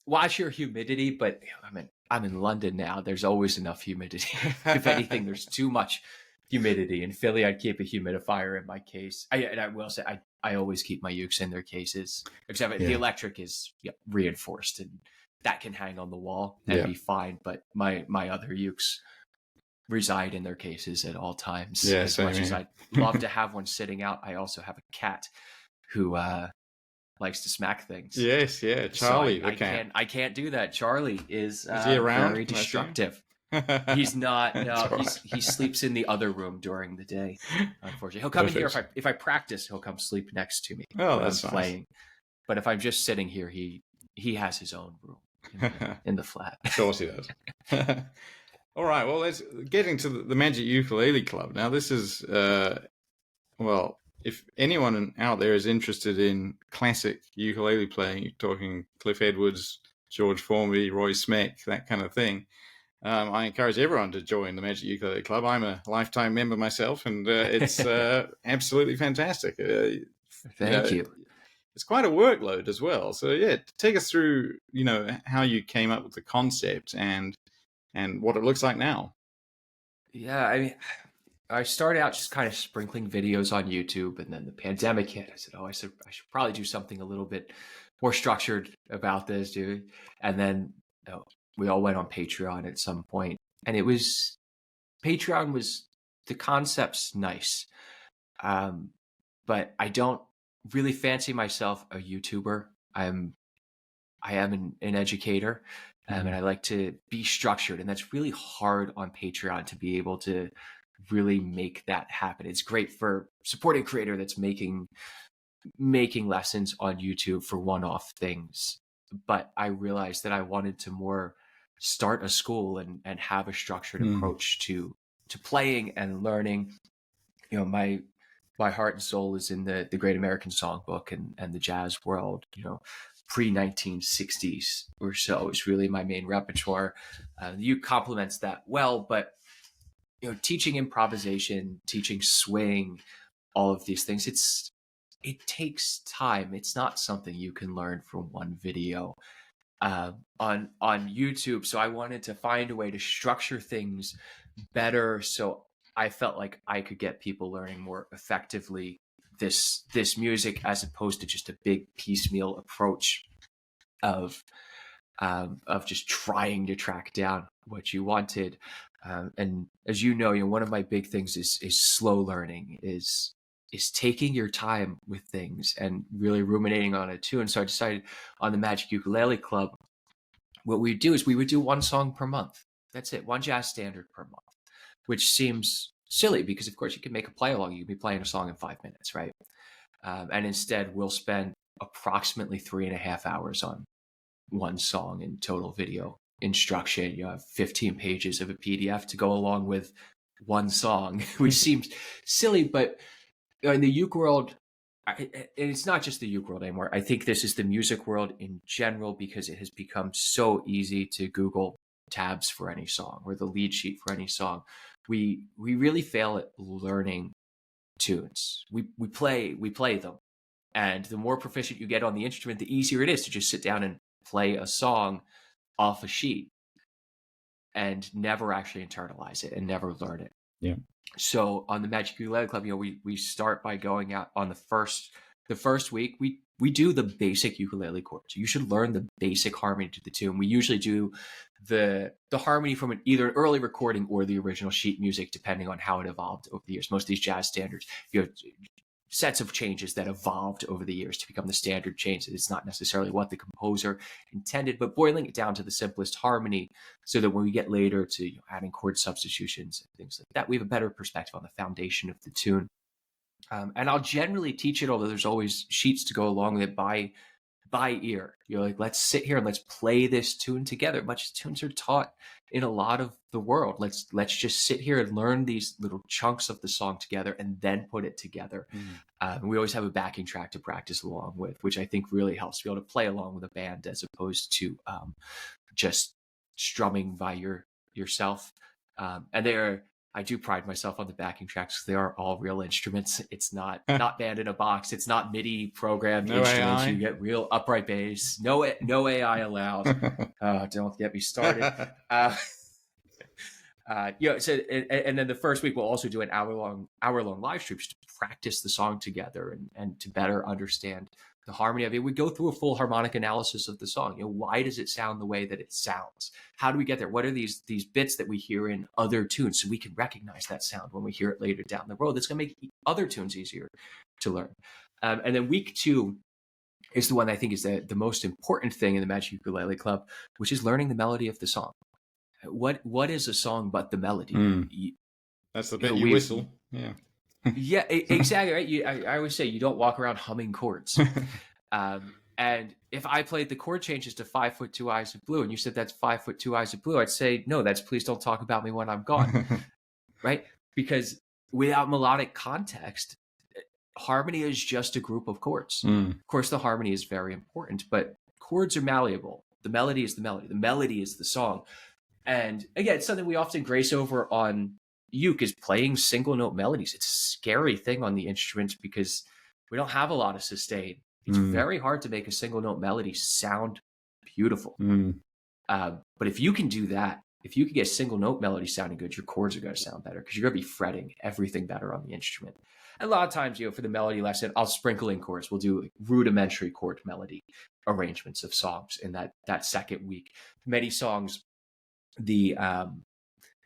watch your humidity, but I mean, I'm in London now. There's always enough humidity. If anything, there's too much humidity. In Philly, I'd keep a humidifier in my case. I will say I always keep my ukes in their cases, except the electric is reinforced, and that can hang on the wall and be fine. But my other ukes reside in their cases at all times. Yeah, as much as I'd love to have one sitting out, I also have a cat who likes to smack things. Yes, yeah, Charlie. So I can't do that. Charlie is he around? Very destructive. He's not. No, he sleeps in the other room during the day. Unfortunately, he'll come in here if I practice. He'll come sleep next to me. Oh, that's I'm playing. Nice. But if I'm just sitting here, he has his own room in the flat. Of course he does. All right. Well, let's get into the Magic Ukulele Club. Now, this is if anyone out there is interested in classic ukulele playing, you're talking Cliff Edwards, George Formby, Roy Smeck, that kind of thing. I encourage everyone to join the Magic Ukulele Club. I'm a lifetime member myself, and it's absolutely fantastic. Thank you. It's quite a workload as well. So yeah, take us through, how you came up with the concept and what it looks like now. Yeah, I mean, I started out just kind of sprinkling videos on YouTube, and then the pandemic hit. I said, I should probably do something a little bit more structured about this, dude. And then we all went on Patreon at some point, and Patreon was, the concept's nice. But I don't really fancy myself a YouTuber. I am an educator, and I like to be structured, and that's really hard on Patreon to be able to really make that happen. It's great for supporting a creator that's making lessons on YouTube for one-off things. But I realized that I wanted to more start a school and have a structured approach to playing and learning. My heart and soul is in the Great American Songbook and the jazz world, pre-1960s or so is really my main repertoire. You complements that well, but teaching improvisation, teaching swing, all of these things, it takes time. It's not something you can learn from one video on YouTube. So I wanted to find a way to structure things better, so I felt like I could get people learning more effectively this music, as opposed to just a big piecemeal approach of just trying to track down what you wanted. And as one of my big things is slow learning, is taking your time with things and really ruminating on it too. And so I decided on the Magic Ukulele Club, what we'd do is we would do one song per month. That's it. One jazz standard per month, which seems silly because, of course, you can make a play along. You can be playing a song in 5 minutes, right? And instead, we'll spend approximately 3.5 hours on one song in total video instruction. You have 15 pages of a PDF to go along with one song, which seems silly, but in the uke world, and it's not just the uke world anymore. I think this is the music world in general because it has become so easy to Google tabs for any song or the lead sheet for any song. We really fail at learning tunes. We play them, and the more proficient you get on the instrument, the easier it is to just sit down and play a song off a sheet and never actually internalize it and never learn it. Yeah. So on the Magic Ukulele Club, we start by going out on the first week. We do the basic ukulele chords. You should learn the basic harmony to the tune. We usually do the harmony from either an early recording or the original sheet music, depending on how it evolved over the years. Most of these jazz standards, you have sets of changes that evolved over the years to become the standard change. It's not necessarily what the composer intended, but boiling it down to the simplest harmony so that when we get later to adding chord substitutions and things like that, we have a better perspective on the foundation of the tune. And I'll generally teach it, although there's always sheets to go along with it, by ear. You're like, let's sit here and let's play this tune together. Much as tunes are taught in a lot of the world, let's just sit here and learn these little chunks of the song together and then put it together. We always have a backing track to practice along with, which I think really helps to be able to play along with a band as opposed to just strumming by yourself. And I do pride myself on the backing tracks. They are all real instruments. It's not band in a box. It's not MIDI programmed instruments. AI. You get real upright bass. No AI allowed. Don't get me started. So and then the first week we'll also do an hour long live stream to practice the song together and to better understand the harmony of it. We go through a full harmonic analysis of the song. Why does it sound the way that it sounds? How do we get there? What are these bits that we hear in other tunes so we can recognize that sound when we hear it later down the road? That's going to make other tunes easier to learn. And then week 2 is the one I think is the most important thing in the Magic Ukulele Club, which is learning the melody of the song. What is a song but the melody? That's the bit you whistle. Yeah. Yeah, exactly. Right. I always say you don't walk around humming chords. And if I played the chord changes to 5 foot 2 eyes of blue, and you said that's 5 foot 2 eyes of blue, I'd say no. That's please don't talk about me when I'm gone, right? Because without melodic context, harmony is just a group of chords. Of course, the harmony is very important, but chords are malleable. The melody is the melody. The melody is the song. And again, it's something we often grace over on uke is playing single note melodies. It's a scary thing on the instruments because we don't have a lot of sustain. It's very hard to make a single note melody sound beautiful. But if you can do that, if you can get single note melody sounding good, your chords are going to sound better because you're going to be fretting everything better on the instrument. And a lot of times, for the melody lesson, I'll sprinkle in chords. We'll do rudimentary chord melody arrangements of songs in that second week. Many songs, the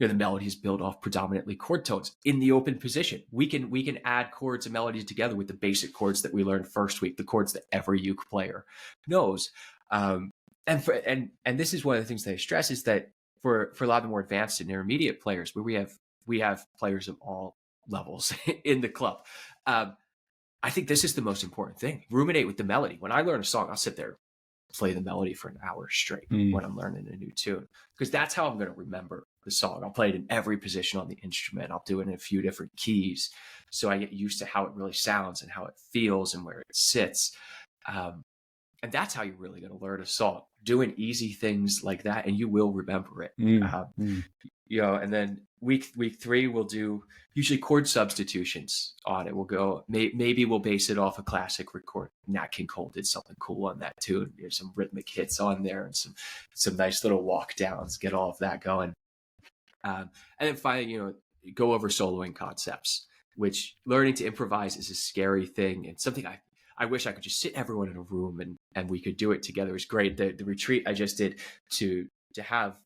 melody is built off predominantly chord tones in the open position. We can add chords and melodies together with the basic chords that we learned first week, the chords that every uke player knows. And this is one of the things that I stress is that for a lot of the more advanced and intermediate players, where we have players of all levels in the club. I think this is the most important thing. Ruminate with the melody. When I learn a song, I'll sit there, play the melody for an hour straight when I'm learning a new tune, because that's how I'm going to remember the song. I'll play it in every position on the instrument. I'll do it in a few different keys, so I get used to how it really sounds and how it feels and where it sits. And that's how you're really going to learn a song, doing easy things like that, and you will remember it. And then week 3, we'll do usually chord substitutions on it. We'll go, maybe we'll base it off a classic record. Nat King Cole did something cool on that tune. There's some rhythmic hits on there and some nice little walk downs, get all of that going. And then finally, go over soloing concepts, which learning to improvise is a scary thing and something I wish I could just sit everyone in a room and we could do it together. It was great. The retreat I just did to have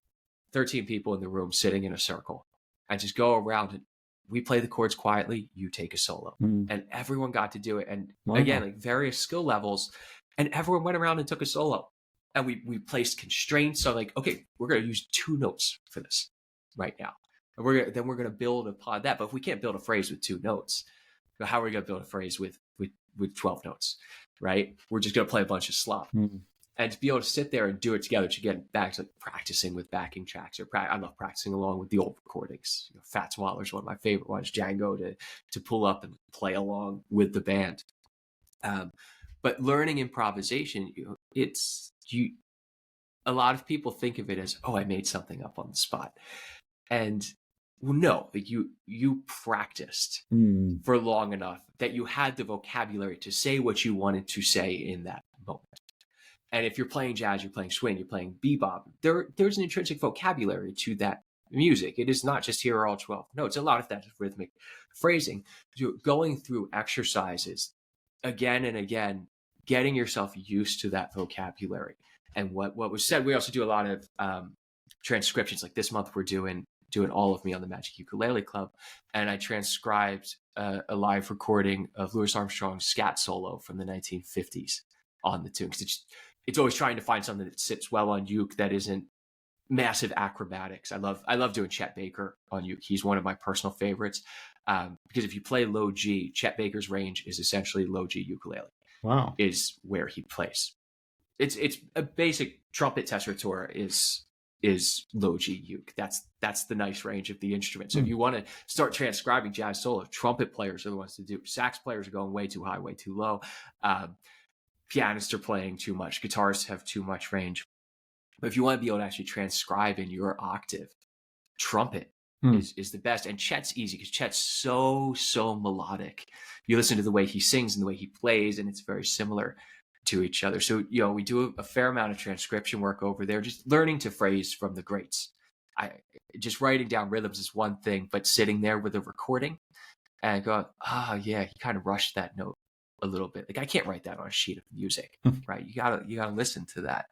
13 people in the room sitting in a circle and just go around and we play the chords quietly, you take a solo. And everyone got to do it. And again, like various skill levels, and everyone went around and took a solo. And we placed constraints. So like, okay, we're going to use 2 notes for this. right now. And we're gonna build upon that. But if we can't build a phrase with 2 notes, how are we gonna build a phrase with 12 notes, right? We're just gonna play a bunch of slop. Mm. And to be able to sit there and do it together, to get back to like practicing with backing tracks, or I love practicing along with the old recordings. Fats Waller's one of my favorite ones, Django, to pull up and play along with the band. But learning improvisation, a lot of people think of it as, oh, I made something up on the spot. And well, no, like you practiced for long enough that you had the vocabulary to say what you wanted to say in that moment. And if you're playing jazz, you're playing swing, you're playing bebop, there's an intrinsic vocabulary to that music. It is not just here are all 12 notes. A lot of that is rhythmic phrasing. Going through exercises again and again, getting yourself used to that vocabulary. And what was said, we also do a lot of transcriptions. Like this month, we're doing All of Me on the Magic Ukulele Club. And I transcribed a live recording of Louis Armstrong's scat solo from the 1950s on the tune. Because it's always trying to find something that sits well on uke that isn't massive acrobatics. I love doing Chet Baker on uke. He's one of my personal favorites because if you play low G, Chet Baker's range is essentially low G ukulele. Wow, is where he plays. It's a basic trumpet tessitura is low G uke. That's the nice range of the instrument. So if you want to start transcribing jazz solo, trumpet players are the ones to do. Sax players are going way too high, way too low. Pianists are playing too much. Guitarists have too much range. But if you want to be able to actually transcribe in your octave, trumpet is the best. And Chet's easy because Chet's so melodic. You listen to the way he sings and the way he plays, and it's very similar to each other. So, we do a fair amount of transcription work over there, just learning to phrase from the greats. Just writing down rhythms is one thing, but sitting there with a recording and going, yeah, he kind of rushed that note a little bit. Like I can't write that on a sheet of music, right? You gotta listen to that.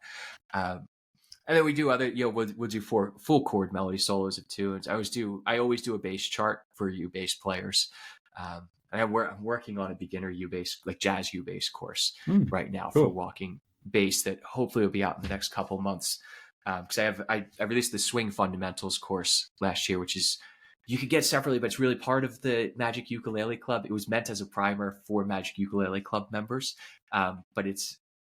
And then we do other, we'll do full chord melody solos of tunes. I always do a bass chart for U bass players. And I'm working on a beginner U bass, like jazz U bass course right now for walking bass that hopefully will be out in the next couple of months. Because I released the swing fundamentals course last year, which is you could get separately, but it's really part of the Magic Ukulele Club. It was meant as a primer for Magic Ukulele Club members. But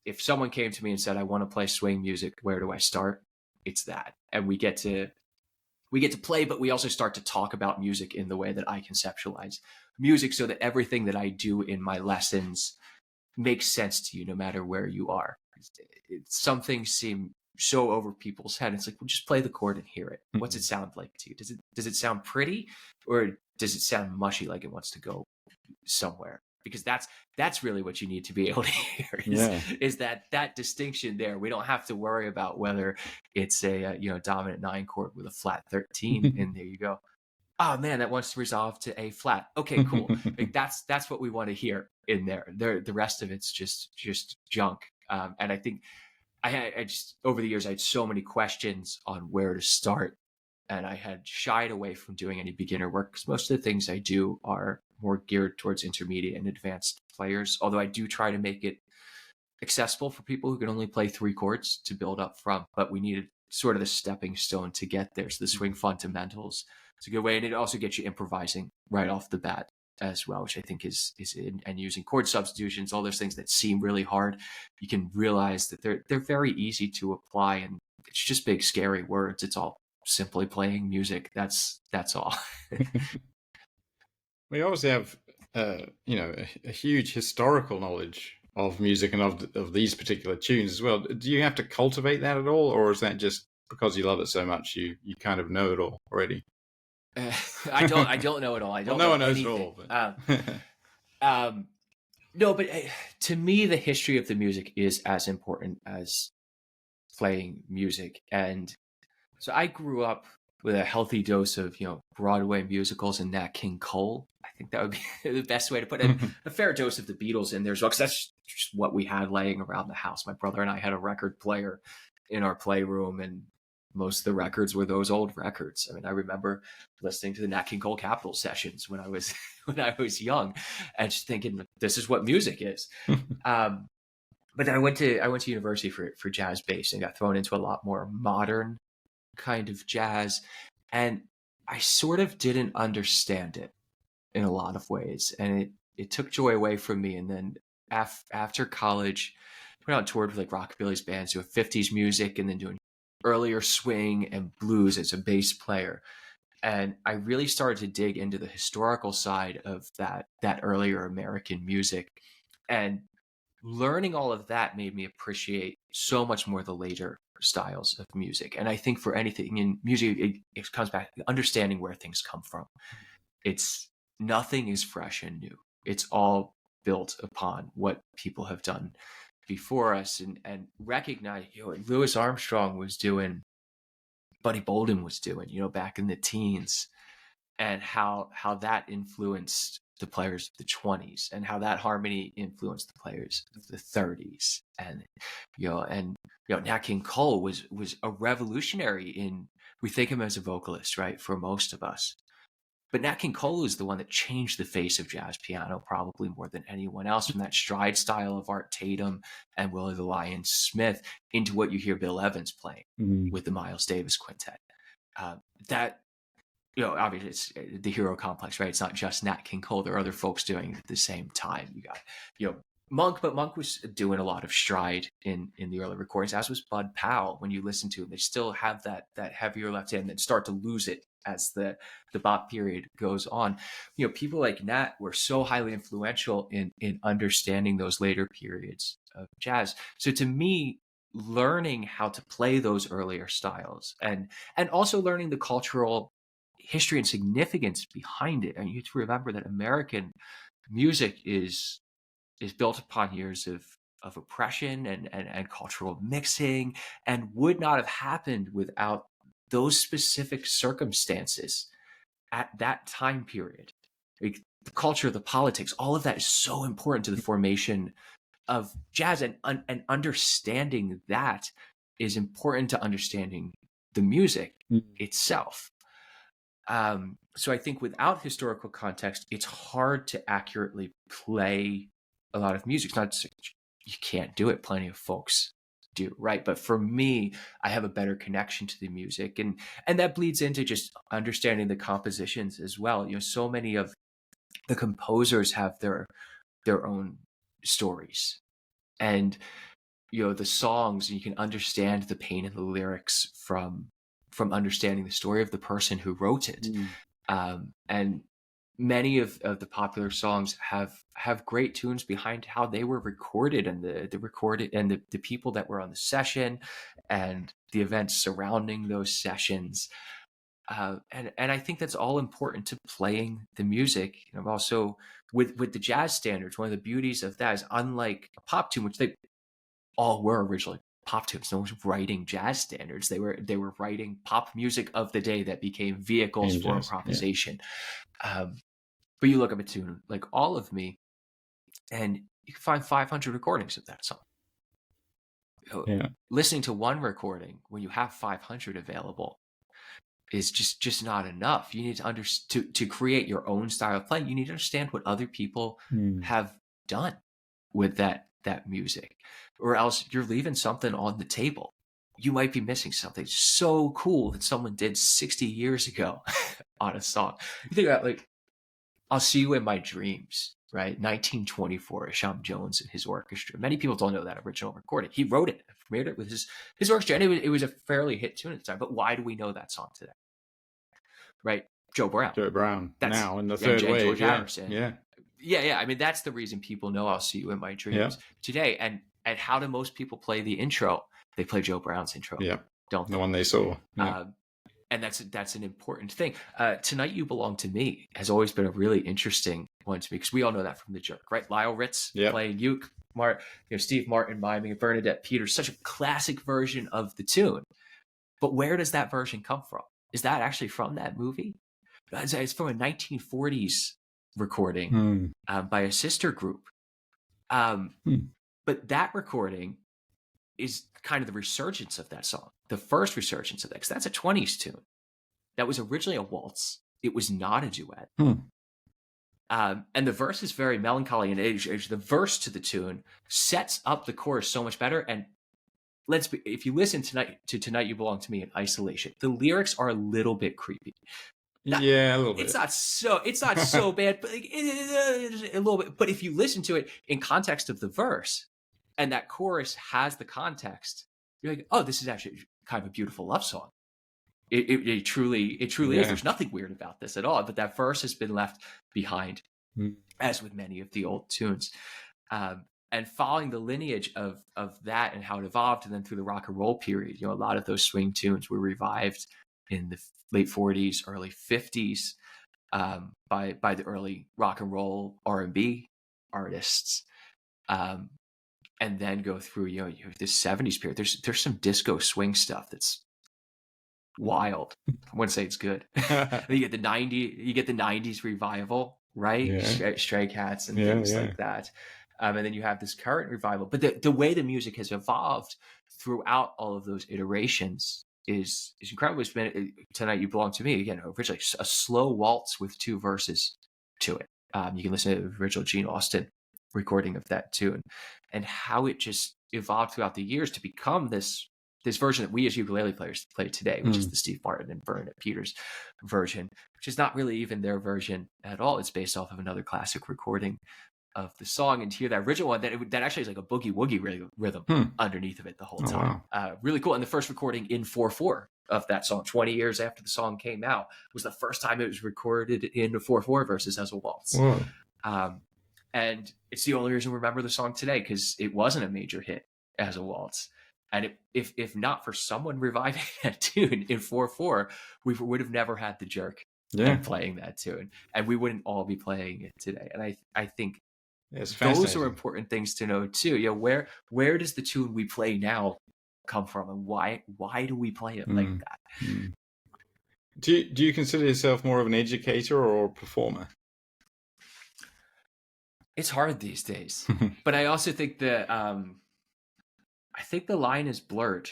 if someone came to me and said, I want to play swing music, where do I start? It's that. And we get to play, but we also start to talk about music in the way that I conceptualize music so that everything that I do in my lessons makes sense to you no matter where you are. Some things seem so over people's head. It's like, well, just play the chord and hear it. What's it sound like to you? Does it sound pretty, or does it sound mushy like it wants to go somewhere? Because that's really what you need to be able to hear is that distinction there. We don't have to worry about whether it's a dominant 9 chord with a flat 13 and there you go. Oh man, that wants to resolve to A flat. Okay, cool. Like that's what we want to hear in there. The rest of it's just junk. And I think I just over the years I had so many questions on where to start, and I had shied away from doing any beginner work because most of the things I do are more geared towards intermediate and advanced players. Although I do try to make it accessible for people who can only play 3 chords to build up from. But we needed sort of the stepping stone to get there. So the swing fundamentals is a good way, and it also gets you improvising right off the bat as well, which I think is and using chord substitutions, all those things that seem really hard, you can realize that they're very easy to apply, and it's just big scary words. It's all simply playing music. That's all. We obviously have a huge historical knowledge of music and of these particular tunes as well. Do you have to cultivate that at all, or is that just because you love it so much you kind of know it all already? I don't know it all. I don't. Well, no one know knows anything. it all. But... No, but to me, the history of the music is as important as playing music. And so I grew up with a healthy dose of Broadway musicals and Nat King Cole. I think that would be the best way to put it. A fair dose of the Beatles in there as well, because that's just what we had laying around the house. My brother and I had a record player in our playroom, and most of the records were those old records. I mean, I remember listening to the Nat King Cole Capitol sessions when I was young, and just thinking, this is what music is. But then I went to university for jazz bass and got thrown into a lot more modern kind of jazz. And I sort of didn't understand it in a lot of ways. And it took joy away from me. And then after college, I went out and toured with like rockabilly's bands, doing 50s music and then doing earlier swing and blues as a bass player. And I really started to dig into the historical side of that earlier American music. And learning all of that made me appreciate so much more the later styles of music. And I think for anything in music, it comes back to understanding where things come from. It's nothing is fresh and new. It's all built upon what people have done before us, and recognize, Louis Armstrong was doing, Buddy Bolden was doing, back in the teens, and how that influenced the players of the 20s, and how that harmony influenced the players of the 30s. And Nat King Cole was a revolutionary we think of him as a vocalist, right, for most of us. But Nat King Cole is the one that changed the face of jazz piano probably more than anyone else, from that stride style of Art Tatum and Willie the Lion Smith into what you hear Bill Evans playing with the Miles Davis Quintet. That, obviously it's the hero complex, right? It's not just Nat King Cole. There are other folks doing it at the same time. You got, Monk, but Monk was doing a lot of stride in the early recordings, as was Bud Powell. When you listen to him, they still have that heavier left hand and start to lose it as the bop period goes on. People like Nat were so highly influential in understanding those later periods of jazz. So to me, learning how to play those earlier styles and also learning the cultural history and significance behind it. And you have to remember that American music is built upon years of oppression and cultural mixing, and would not have happened without those specific circumstances at that time period. Like the culture, the politics, all of that is so important to the formation of jazz, and understanding that is important to understanding the music itself. So I think without historical context, it's hard to accurately play a lot of music. It's not, you can't do it. Plenty of folks do, right? But for me, I have a better connection to the music, and that bleeds into just understanding the compositions as well. So many of the composers have their own stories, and the songs, you can understand the pain in the lyrics from understanding the story of the person who wrote it. And many of the popular songs have great tunes behind how they were recorded, and the recorded, and the people that were on the session, and the events surrounding those sessions. And I think that's all important to playing the music. Also with the jazz standards, one of the beauties of that is, unlike a pop tune, which they all were originally pop tunes, no one's writing jazz standards. They were writing pop music of the day that became vehicles for improvisation. But you look up a tune like All of Me, and you can find 500 recordings of that song. Listening to one recording when you have 500 available is just not enough. You need to create your own style of playing. You need to understand what other people have done with that music, or else you're leaving something on the table. You might be missing something so cool that someone did 60 years ago on a song. You think about, like, I'll See You in My Dreams, right? 1924, Sham Jones and his orchestra. Many people don't know that original recording. He wrote it, premiered it with his orchestra, and it was a fairly hit tune at the time. But why do we know that song today? Right? Joe Brown. That's, now in the third wave. George Harrison. Yeah. I mean, that's the reason people know I'll See You in My Dreams today. And how do most people play the intro? They play Joe Brown's intro. Don't they? The one they saw. And that's an important thing. Tonight You Belong to Me has always been a really interesting one to me, because we all know that from The Jerk, right? Lyle Ritz playing uke, Steve Martin miming, and Bernadette Peters, such a classic version of the tune. But where does that version come from? Is that actually from that movie? It's from a 1940s recording by a sister group. But that recording is kind of the resurgence of that song, the first resurgence of that, because that's a 20s tune. That was originally a waltz. It was not a duet. And the verse is very melancholy, and the verse to the tune sets up the chorus so much better. And if you listen to Tonight You Belong to Me in isolation, the lyrics are a little bit creepy. Yeah, a little bit. It's not so bad, but like, a little bit. But if you listen to it in context of the verse, and that chorus has the context, you're like, oh, this is actually kind of a beautiful love song. It truly is. There's nothing weird about this at all. But that verse has been left behind, as with many of the old tunes. And following the lineage of that and how it evolved, and then through the rock and roll period, a lot of those swing tunes were revived in the late 40s, early 50s by the early rock and roll R&B artists, and then go through the 70s period. There's some disco swing stuff that's wild. I wouldn't say it's good. You get the 90s revival, right? Yeah. Stray Cats and things like that. And then you have this current revival. But the way the music has evolved throughout all of those iterations is incredible. It's been Tonight You Belong to Me, again, originally a slow waltz with 2 verses to it. You can listen to the original Gene Austin recording of that tune, and how it just evolved throughout the years to become this version that we as ukulele players play today, which is the Steve Martin and Bernadette Peters version, which is not really even their version at all. It's based off of another classic recording of the song, and to hear that original one that actually is like a boogie woogie rhythm underneath of it the whole time. Wow. Really cool. And the first recording in 4/4 of that song, 20 years after the song came out, was the first time it was recorded in a 4/4 versus as a waltz. And it's the only reason we remember the song today, because it wasn't a major hit as a waltz. And if not for someone reviving that tune in 4/4, we would have never had the Jerk and playing that tune, and we wouldn't all be playing it today. And I think those are important things to know too. Where does the tune we play now come from, and why do we play it like that? Do you consider yourself more of an educator or a performer? It's hard these days, but I also think that I think the line is blurred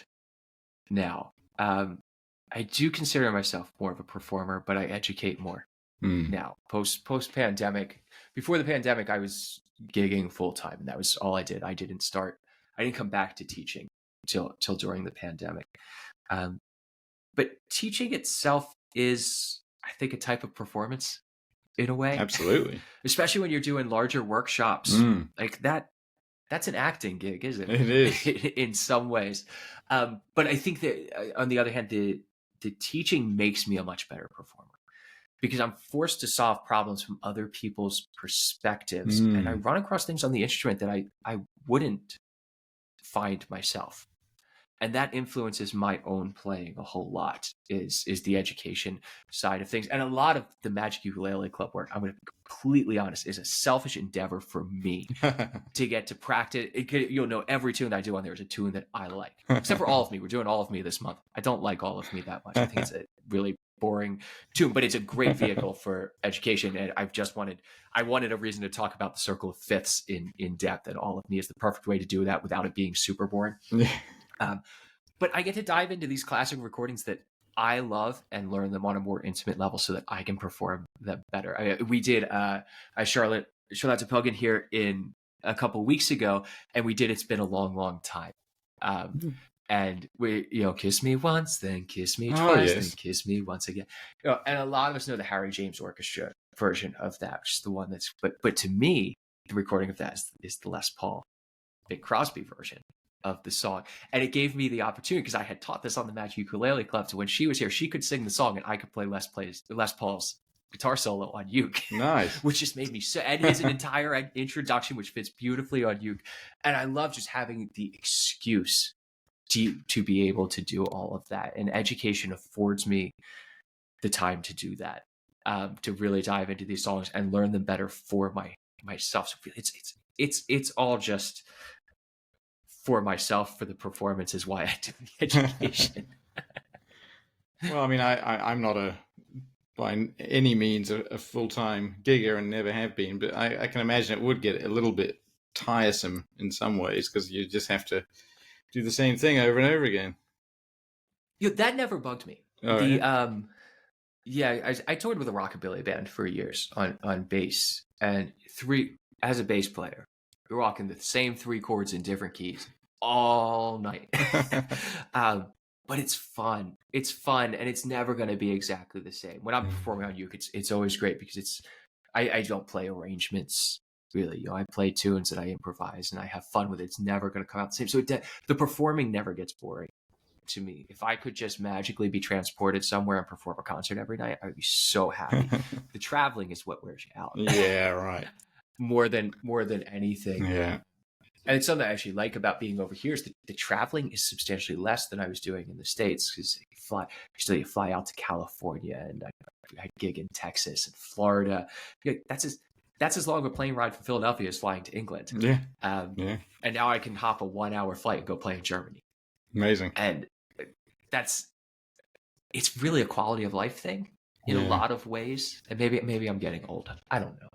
now. I do consider myself more of a performer, but I educate more now. Post pandemic, before the pandemic, I was gigging full time, and that was all I did. I didn't come back to teaching till during the pandemic. But teaching itself is, I think, a type of performance in a way. Absolutely. Especially when you're doing larger workshops like that. That's an acting gig, isn't it? It is. In some ways. But I think that on the other hand, the teaching makes me a much better performer, because I'm forced to solve problems from other people's perspectives. And I run across things on the instrument that I wouldn't find myself. And that influences my own playing a whole lot, is the education side of things. And a lot of the Magic Ukulele Club work, I'm going to be completely honest, is a selfish endeavor for me to get to practice. You'll know every tune that I do on there is a tune that I like, except for All of Me. We're doing All of Me this month. I don't like All of Me that much. I think it's a really boring tune, but it's a great vehicle for education. And I wanted a reason to talk about the Circle of Fifths in depth, and All of Me is the perfect way to do that without it being super boring. But I get to dive into these classic recordings that I love and learn them on a more intimate level so that I can perform them better. We did a Charlotte Pilgrim here in a couple of weeks ago, and we did It's Been a Long, Long Time. And we, Kiss Me Once, then Kiss Me Twice, then Kiss Me Once Again. And a lot of us know the Harry James Orchestra version of that, which is the one that's, but to me, the recording of that is the Les Paul, Bing Crosby version of the song. And it gave me the opportunity, because I had taught this on the Magic Ukulele Club, so when she was here, she could sing the song and I could play Les Paul's guitar solo on uke. Nice. Which just made me so, and his entire introduction, which fits beautifully on uke. And I love just having the excuse to be able to do all of that. And education affords me the time to do that, to really dive into these songs and learn them better for myself. So it's all just for myself, for the performance, is why I do the education. Well, I mean, I'm not by any means a full-time gigger, and never have been, but I can imagine it would get a little bit tiresome in some ways, because you just have to do the same thing over and over again. That never bugged me. Oh, I toured with a rockabilly band for years on bass, and as a bass player, we're rocking the same 3 chords in different keys all night. But it's fun. It's fun, and it's never going to be exactly the same. When I'm performing on uke, it's always great because I don't play arrangements really. I play tunes that I improvise and I have fun with it. It's never going to come out the same. So the performing never gets boring to me. If I could just magically be transported somewhere and perform a concert every night, I'd be so happy. The traveling is what wears you out. Yeah, right. more than anything. Yeah. And it's something I actually like about being over here is that the traveling is substantially less than I was doing in the States, because you fly out to California, and I gig in Texas and Florida. That's as long of a plane ride from Philadelphia as flying to England. Yeah. And now I can hop a 1 hour flight and go play in Germany. Amazing. And it's really a quality of life thing in a lot of ways. And maybe I'm getting old. I don't know.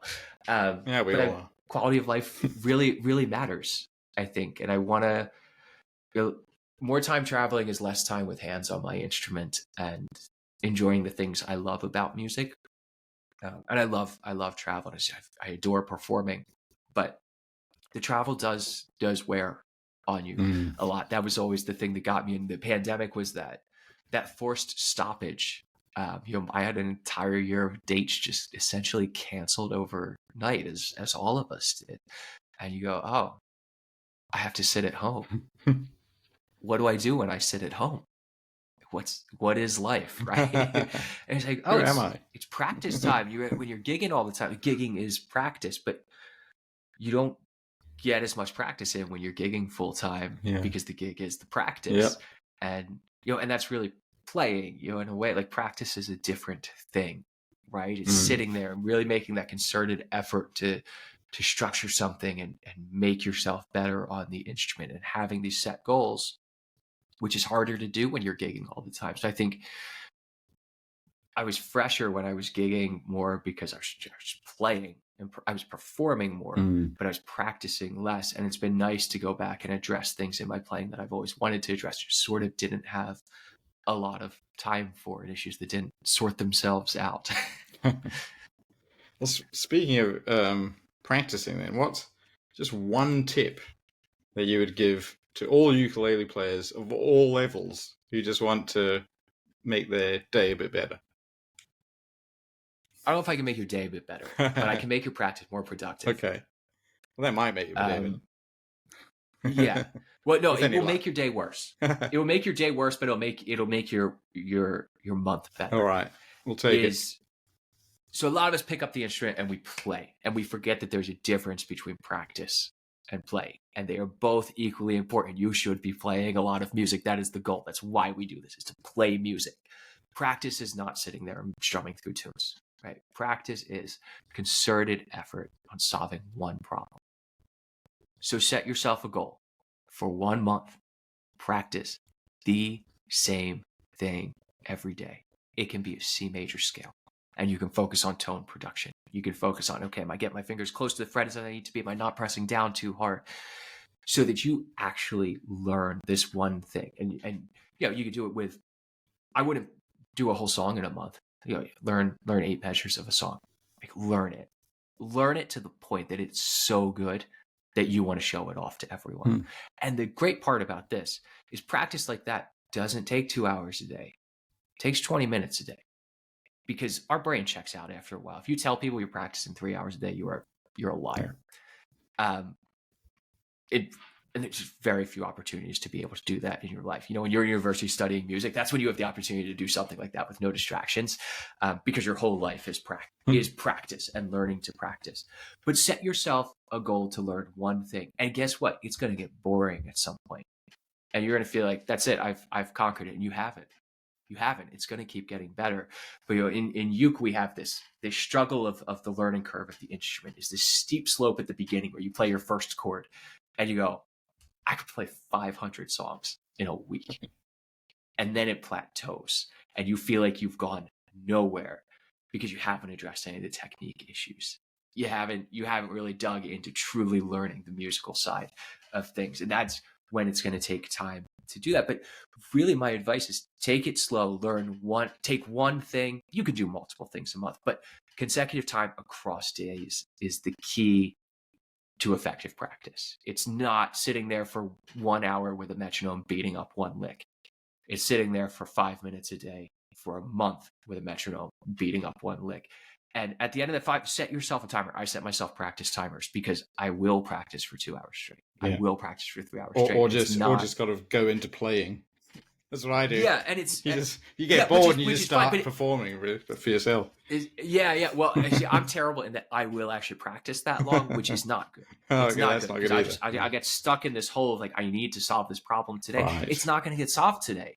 Yeah, we all are. Quality of life really, really matters, I think. And I want to, more time traveling is less time with hands on my instrument and enjoying the things I love about music. And I love traveling. I adore performing, but the travel does wear on you a lot. That was always the thing that got me in the pandemic, was that forced stoppage. I had an entire year of dates just essentially canceled overnight, as all of us did. And you go, oh, I have to sit at home. What do I do when I sit at home? What is life, right? And it's like, oh, it's practice time. When you're gigging all the time, gigging is practice, but you don't get as much practice in when you're gigging full time, because the gig is the practice. And and that's really playing, in a way. Like, practice is a different thing, right? It's sitting there and really making that concerted effort to structure something and make yourself better on the instrument, and having these set goals, which is harder to do when you're gigging all the time. So I think I was fresher when I was gigging more because I was playing and I was performing more, but I was practicing less. And it's been nice to go back and address things in my playing that I've always wanted to address, just sort of didn't have a lot of time for, and issues that didn't sort themselves out. Well, speaking of practicing, then, what's just one tip that you would give to all ukulele players of all levels who just want to make their day a bit better? I don't know if I can make your day a bit better, but I can make your practice more productive. Okay. Well, that might make your day better. Yeah. Well, no, it will make your day worse. It will make your day worse, but it'll make your month better. All right. We'll take it. So a lot of us pick up the instrument and we play, and we forget that there's a difference between practice and play, and they are both equally important. You should be playing a lot of music. That is the goal. That's why we do this, is to play music. Practice is not sitting there and strumming through tunes, right? Practice is concerted effort on solving one problem. So set yourself a goal for 1 month. Practice the same thing every day. It can be a C major scale, and you can focus on tone production. You can focus on, okay, am I getting my fingers close to the fret as I need to be? Am I not pressing down too hard? So that you actually learn this one thing. And you could do it with, I wouldn't do a whole song in a month. Learn 8 measures of a song. Like, learn it to the point that it's so good that you want to show it off to everyone. And the great part about this is practice like that doesn't take 2 hours a day. It takes 20 minutes a day, because our brain checks out after a while. If you tell people you're practicing 3 hours a day, you're a liar. And there's just very few opportunities to be able to do that in your life. When you're in university studying music, that's when you have the opportunity to do something like that with no distractions, because your whole life is practice and learning to practice. But set yourself a goal to learn one thing. And guess what? It's going to get boring at some point. And you're going to feel like, that's it, I've conquered it. And you haven't. It's going to keep getting better. But in uke, we have this struggle of the learning curve of the instrument. Is this steep slope at the beginning where you play your first chord and you go, I could play 500 songs in a week. And then it plateaus and you feel like you've gone nowhere because you haven't addressed any of the technique issues. You haven't really dug into truly learning the musical side of things. And that's when it's going to take time to do that. But really, my advice is take it slow, take one thing. You can do multiple things a month, but consecutive time across days is the key to effective practice. It's not sitting there for 1 hour with a metronome beating up one lick. It's sitting there for 5 minutes a day for a month with a metronome beating up one lick. And at the end of that 5, set yourself a timer. I set myself practice timers because I will practice for 2 hours straight. Yeah. I will practice for 3 hours straight. Or just got to go into playing. That's what I do. Yeah, and it's you get bored and you just start performing for yourself. Well, actually, I'm terrible in that I will actually practice that long, which is not good. It's not good either. I get stuck in this hole of like, I need to solve this problem today. Right. It's not going to get solved today.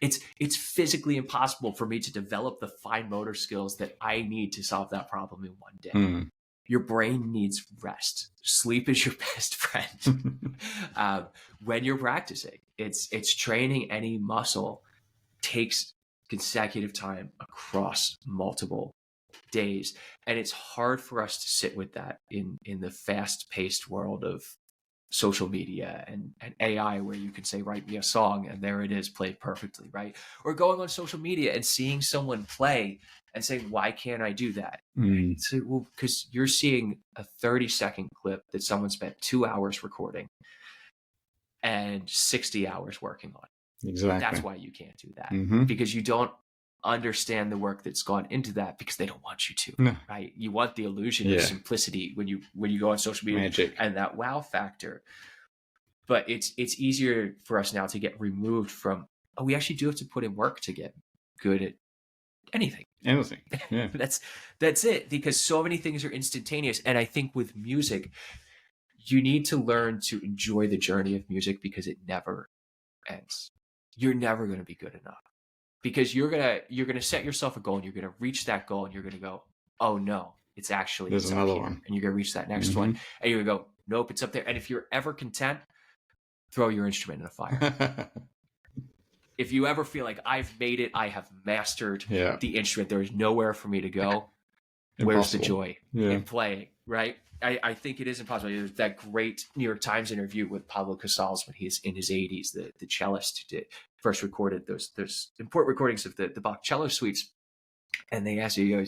It's physically impossible for me to develop the fine motor skills that I need to solve that problem in one day. Your brain needs rest. Sleep is your best friend. When you're practicing, it's training any muscle takes consecutive time across multiple days. And it's hard for us to sit with that in the fast-paced world of social media and AI, where you can say, write me a song, and there it is, played perfectly, right? Or going on social media and seeing someone play and saying, why can't I do that? So, well, because you're seeing a 30-second clip that someone spent 2 hours recording and 60 hours working on. Exactly. That's why you can't do that, because you don't understand the work that's gone into that, because they don't want you to, right? You want the illusion of simplicity when you go on social media. Magic. And that wow factor. But it's easier for us now to get removed from, we actually do have to put in work to get good at anything. Yeah. That's it, because so many things are instantaneous. And I think with music, you need to learn to enjoy the journey of music, because it never ends. You're never going to be good enough, because you're gonna set yourself a goal, and you're gonna reach that goal, and you're gonna go, oh no, it's actually there's another one, and you're gonna reach that next one, and you're gonna go, nope, it's up there. And if you're ever content, throw your instrument in a fire. If you ever feel like, I've made it, I have mastered the instrument, there is nowhere for me to go, where's the joy in playing, right? I think it is impossible. There's that great New York Times interview with Pablo Casals when he's in his 80s, the cellist who first recorded those important recordings of the Bach cello suites. And they ask you,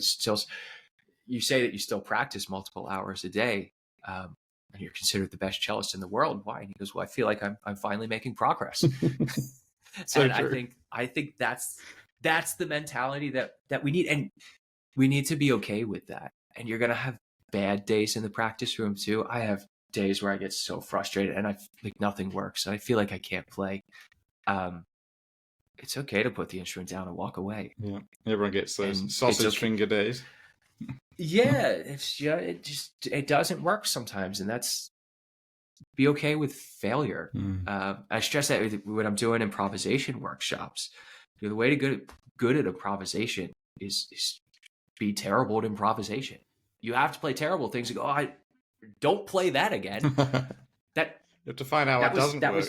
you say that you still practice multiple hours a day, and you're considered the best cellist in the world. Why? And he goes, well, I feel like I'm finally making progress. So and true. I think that's the mentality that we need. And we need to be okay with that. And you're going to have bad days in the practice room too. I have days where I get so frustrated and nothing works, and I feel like I can't play. It's okay to put the instrument down and walk away. Yeah, everyone gets those sausage finger days. It doesn't work sometimes, and that's, be okay with failure. I stress that when I'm doing improvisation workshops. The way to get good at improvisation is be terrible at improvisation. You have to play terrible things and go, I don't play that again. You have to find out what doesn't work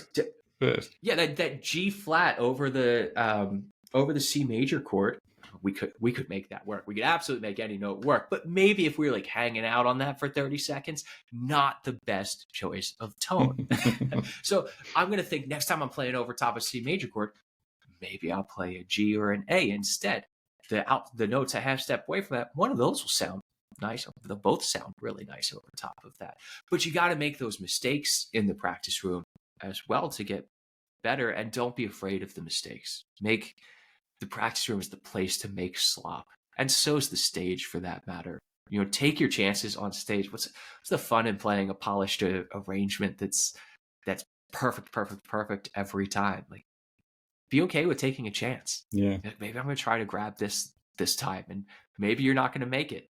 first. Yeah, that G flat over the C major chord, we could make that work. We could absolutely make any note work. But maybe if we were hanging out on that for 30 seconds, not the best choice of tone. So I'm going to think, next time I'm playing over top of C major chord, maybe I'll play a G or an A instead. The notes a half step away from that, one of those will sound nice. They'll both sound really nice over top of that. But you got to make those mistakes in the practice room as well to get better, and don't be afraid of the mistakes. Make the practice room is the place to make slop, and so is the stage, for that matter. Take your chances on stage. What's the fun in playing a polished arrangement that's perfect every time? Be okay with taking a chance. Yeah, maybe I'm going to try to grab this time, and maybe you're not going to make it,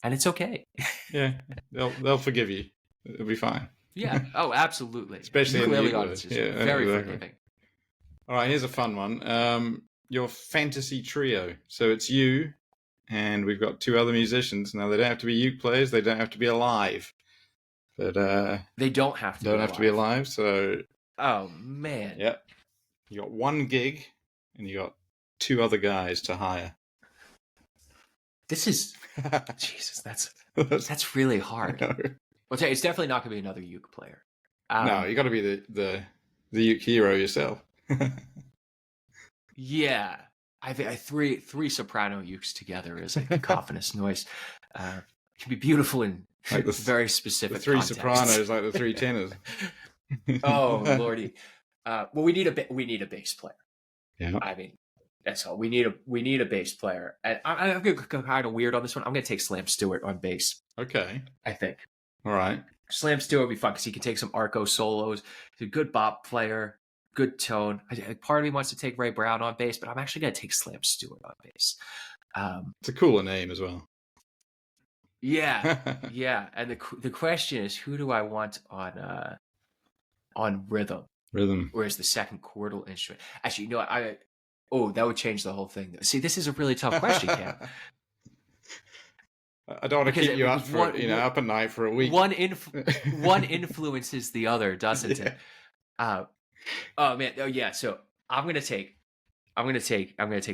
and it's okay. Yeah, they'll forgive you. It'll be fine. Yeah. Oh, absolutely. Especially ukulele in the audiences, very forgiving. All right, here's a fun one. Your fantasy trio. So it's you, and we've got 2 other musicians. Now, they don't have to be uke players. They don't have to be alive. But they don't have to. Be alive. So. Oh man. Yep. You got 1 gig, and you got 2 other guys to hire. This is Jesus. That's really hard. I'll tell you, it's definitely not going to be another uke player. No, you got to be the uke hero yourself. Yeah, I think three soprano ukes together is a cacophonous noise. It can be beautiful in Like Very specific. The three context. sopranos, like the three tenors. Oh lordy. Well, we need a bass player. Yeah. I mean, that's all. We need a bass player. And I'm going to go kind of weird on this one. I'm going to take Slam Stewart on bass. Okay. I think. All right. Slam Stewart would be fun because he can take some Arco solos. He's a good bop player, good tone. Part of me wants to take Ray Brown on bass, but I'm actually going to take Slam Stewart on bass. It's a cooler name as well. Yeah, yeah. And the question is, who do I want on rhythm? Rhythm. Where's the second chordal instrument? Actually, you know, that would change the whole thing. See, this is a really tough question, Cam. I don't want to keep you up for up at night for a week. One influences the other, doesn't it? Oh man, oh yeah. So I'm gonna take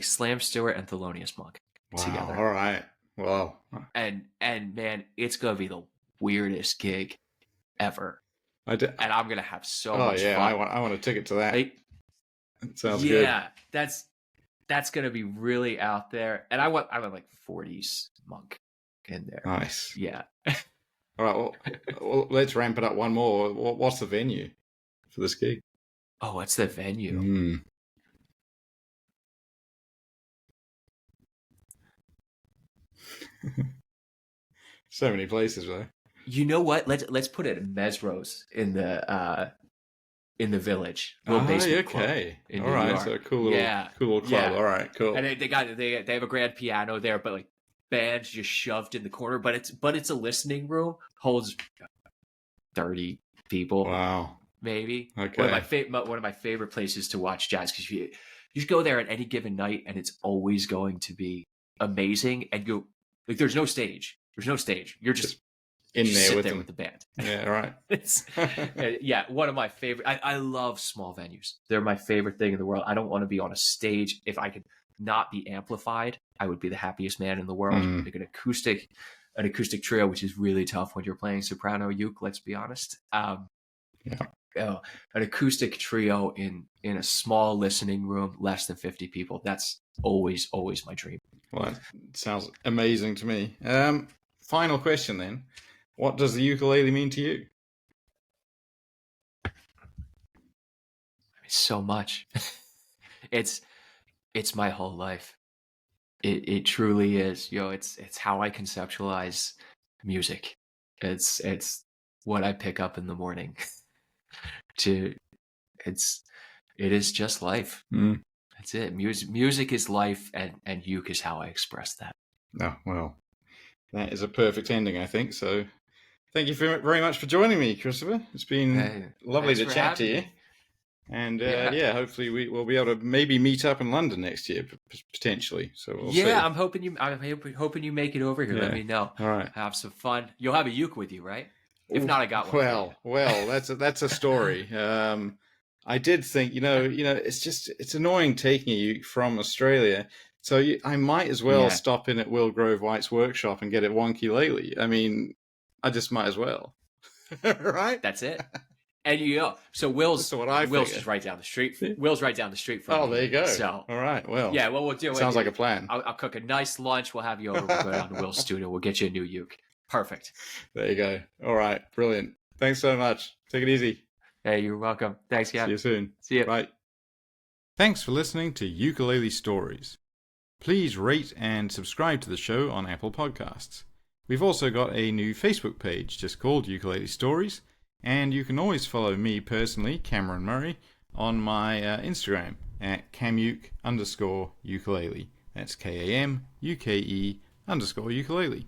Slam Stewart and Thelonious Monk together. All right. Well, and man, it's gonna be the weirdest gig ever. And I'm gonna have so much fun. I want a ticket to that. It sounds good. Yeah, that's gonna be really out there. And I want like 40s Monk in there. Nice. Yeah. All right. Well, let's ramp it up one more. What's the venue for this gig? Oh, what's the venue? So many places, though. You know what? Let's put it in Mesros in the Village. Okay. All right. So a cool little club. Yeah. All right. Cool. And they have a grand piano there, but like bands just shoved in the corner. But it's a listening room, holds 30 people. Wow. Maybe. Okay. One of my favorite places to watch jazz, because you just go there at any given night and it's always going to be amazing. And go like there's no stage. You're just in there with the band. Yeah, right. It's one of my favorite. I love small venues. They're my favorite thing in the world. I don't want to be on a stage. If I could not be amplified, I would be the happiest man in the world. Like an acoustic trio, which is really tough when you're playing soprano uke. Let's be honest. An acoustic trio in a small listening room, less than 50 people. That's always my dream. Well, that sounds amazing to me. Final question then. What does the ukulele mean to you? So much. It's my whole life. It truly is. It's how I conceptualize music. It's what I pick up in the morning. It is just life. That's it. Music is life, and uke is how I express that. Oh, well, that is a perfect ending, I think. So thank you very much for joining me, Christopher. It's been lovely to chat to you. And hopefully we'll be able to maybe meet up in London next year, potentially. So we'll see. I'm hoping you make it over here. Yeah. Let me know. All right. Have some fun. You'll have a uke with you, right? If not, I got one. Well, that's a story. I did think, it's annoying taking a uke from Australia. So I might as well stop in at Will Grove White's workshop and get it one ukulele. I mean, I just might as well. Right? That's it. And so Will's just right down the street. Will's right down the street from me. Oh, there you go. So, all right. Well, what we'll do. Sounds like a plan. I'll cook a nice lunch. We'll have you over. We'll go down to Will's studio. We'll get you a new uke. Perfect. There you go. All right. Brilliant. Thanks so much. Take it easy. Hey, you're welcome. Thanks, Gab. See you soon. See you. Bye. Thanks for listening to Ukulele Stories. Please rate and subscribe to the show on Apple Podcasts. We've also got a new Facebook page just called Ukulele Stories, and you can always follow me personally, Cameron Murray, on my Instagram at camuke_ukulele. That's KAMUKE_ukulele.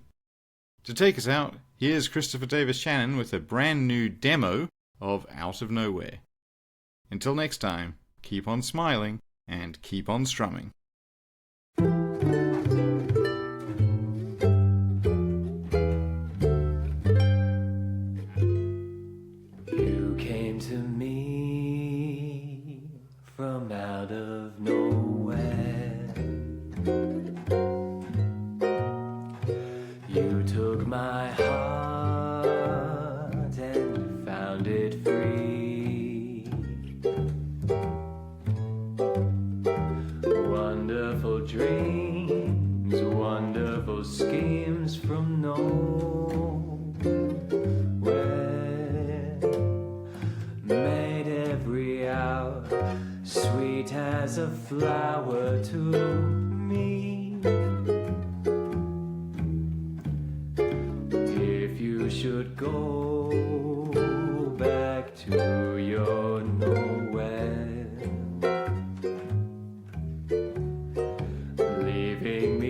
To take us out, here's Christopher Davis-Shannon with a brand new demo of Out of Nowhere. Until next time, keep on smiling and keep on strumming. You came to me from out of nowhere. You took my heart and found it free. Wonderful dreams, wonderful schemes from nowhere. a flower to me. If you should go back to your nowhere, leaving me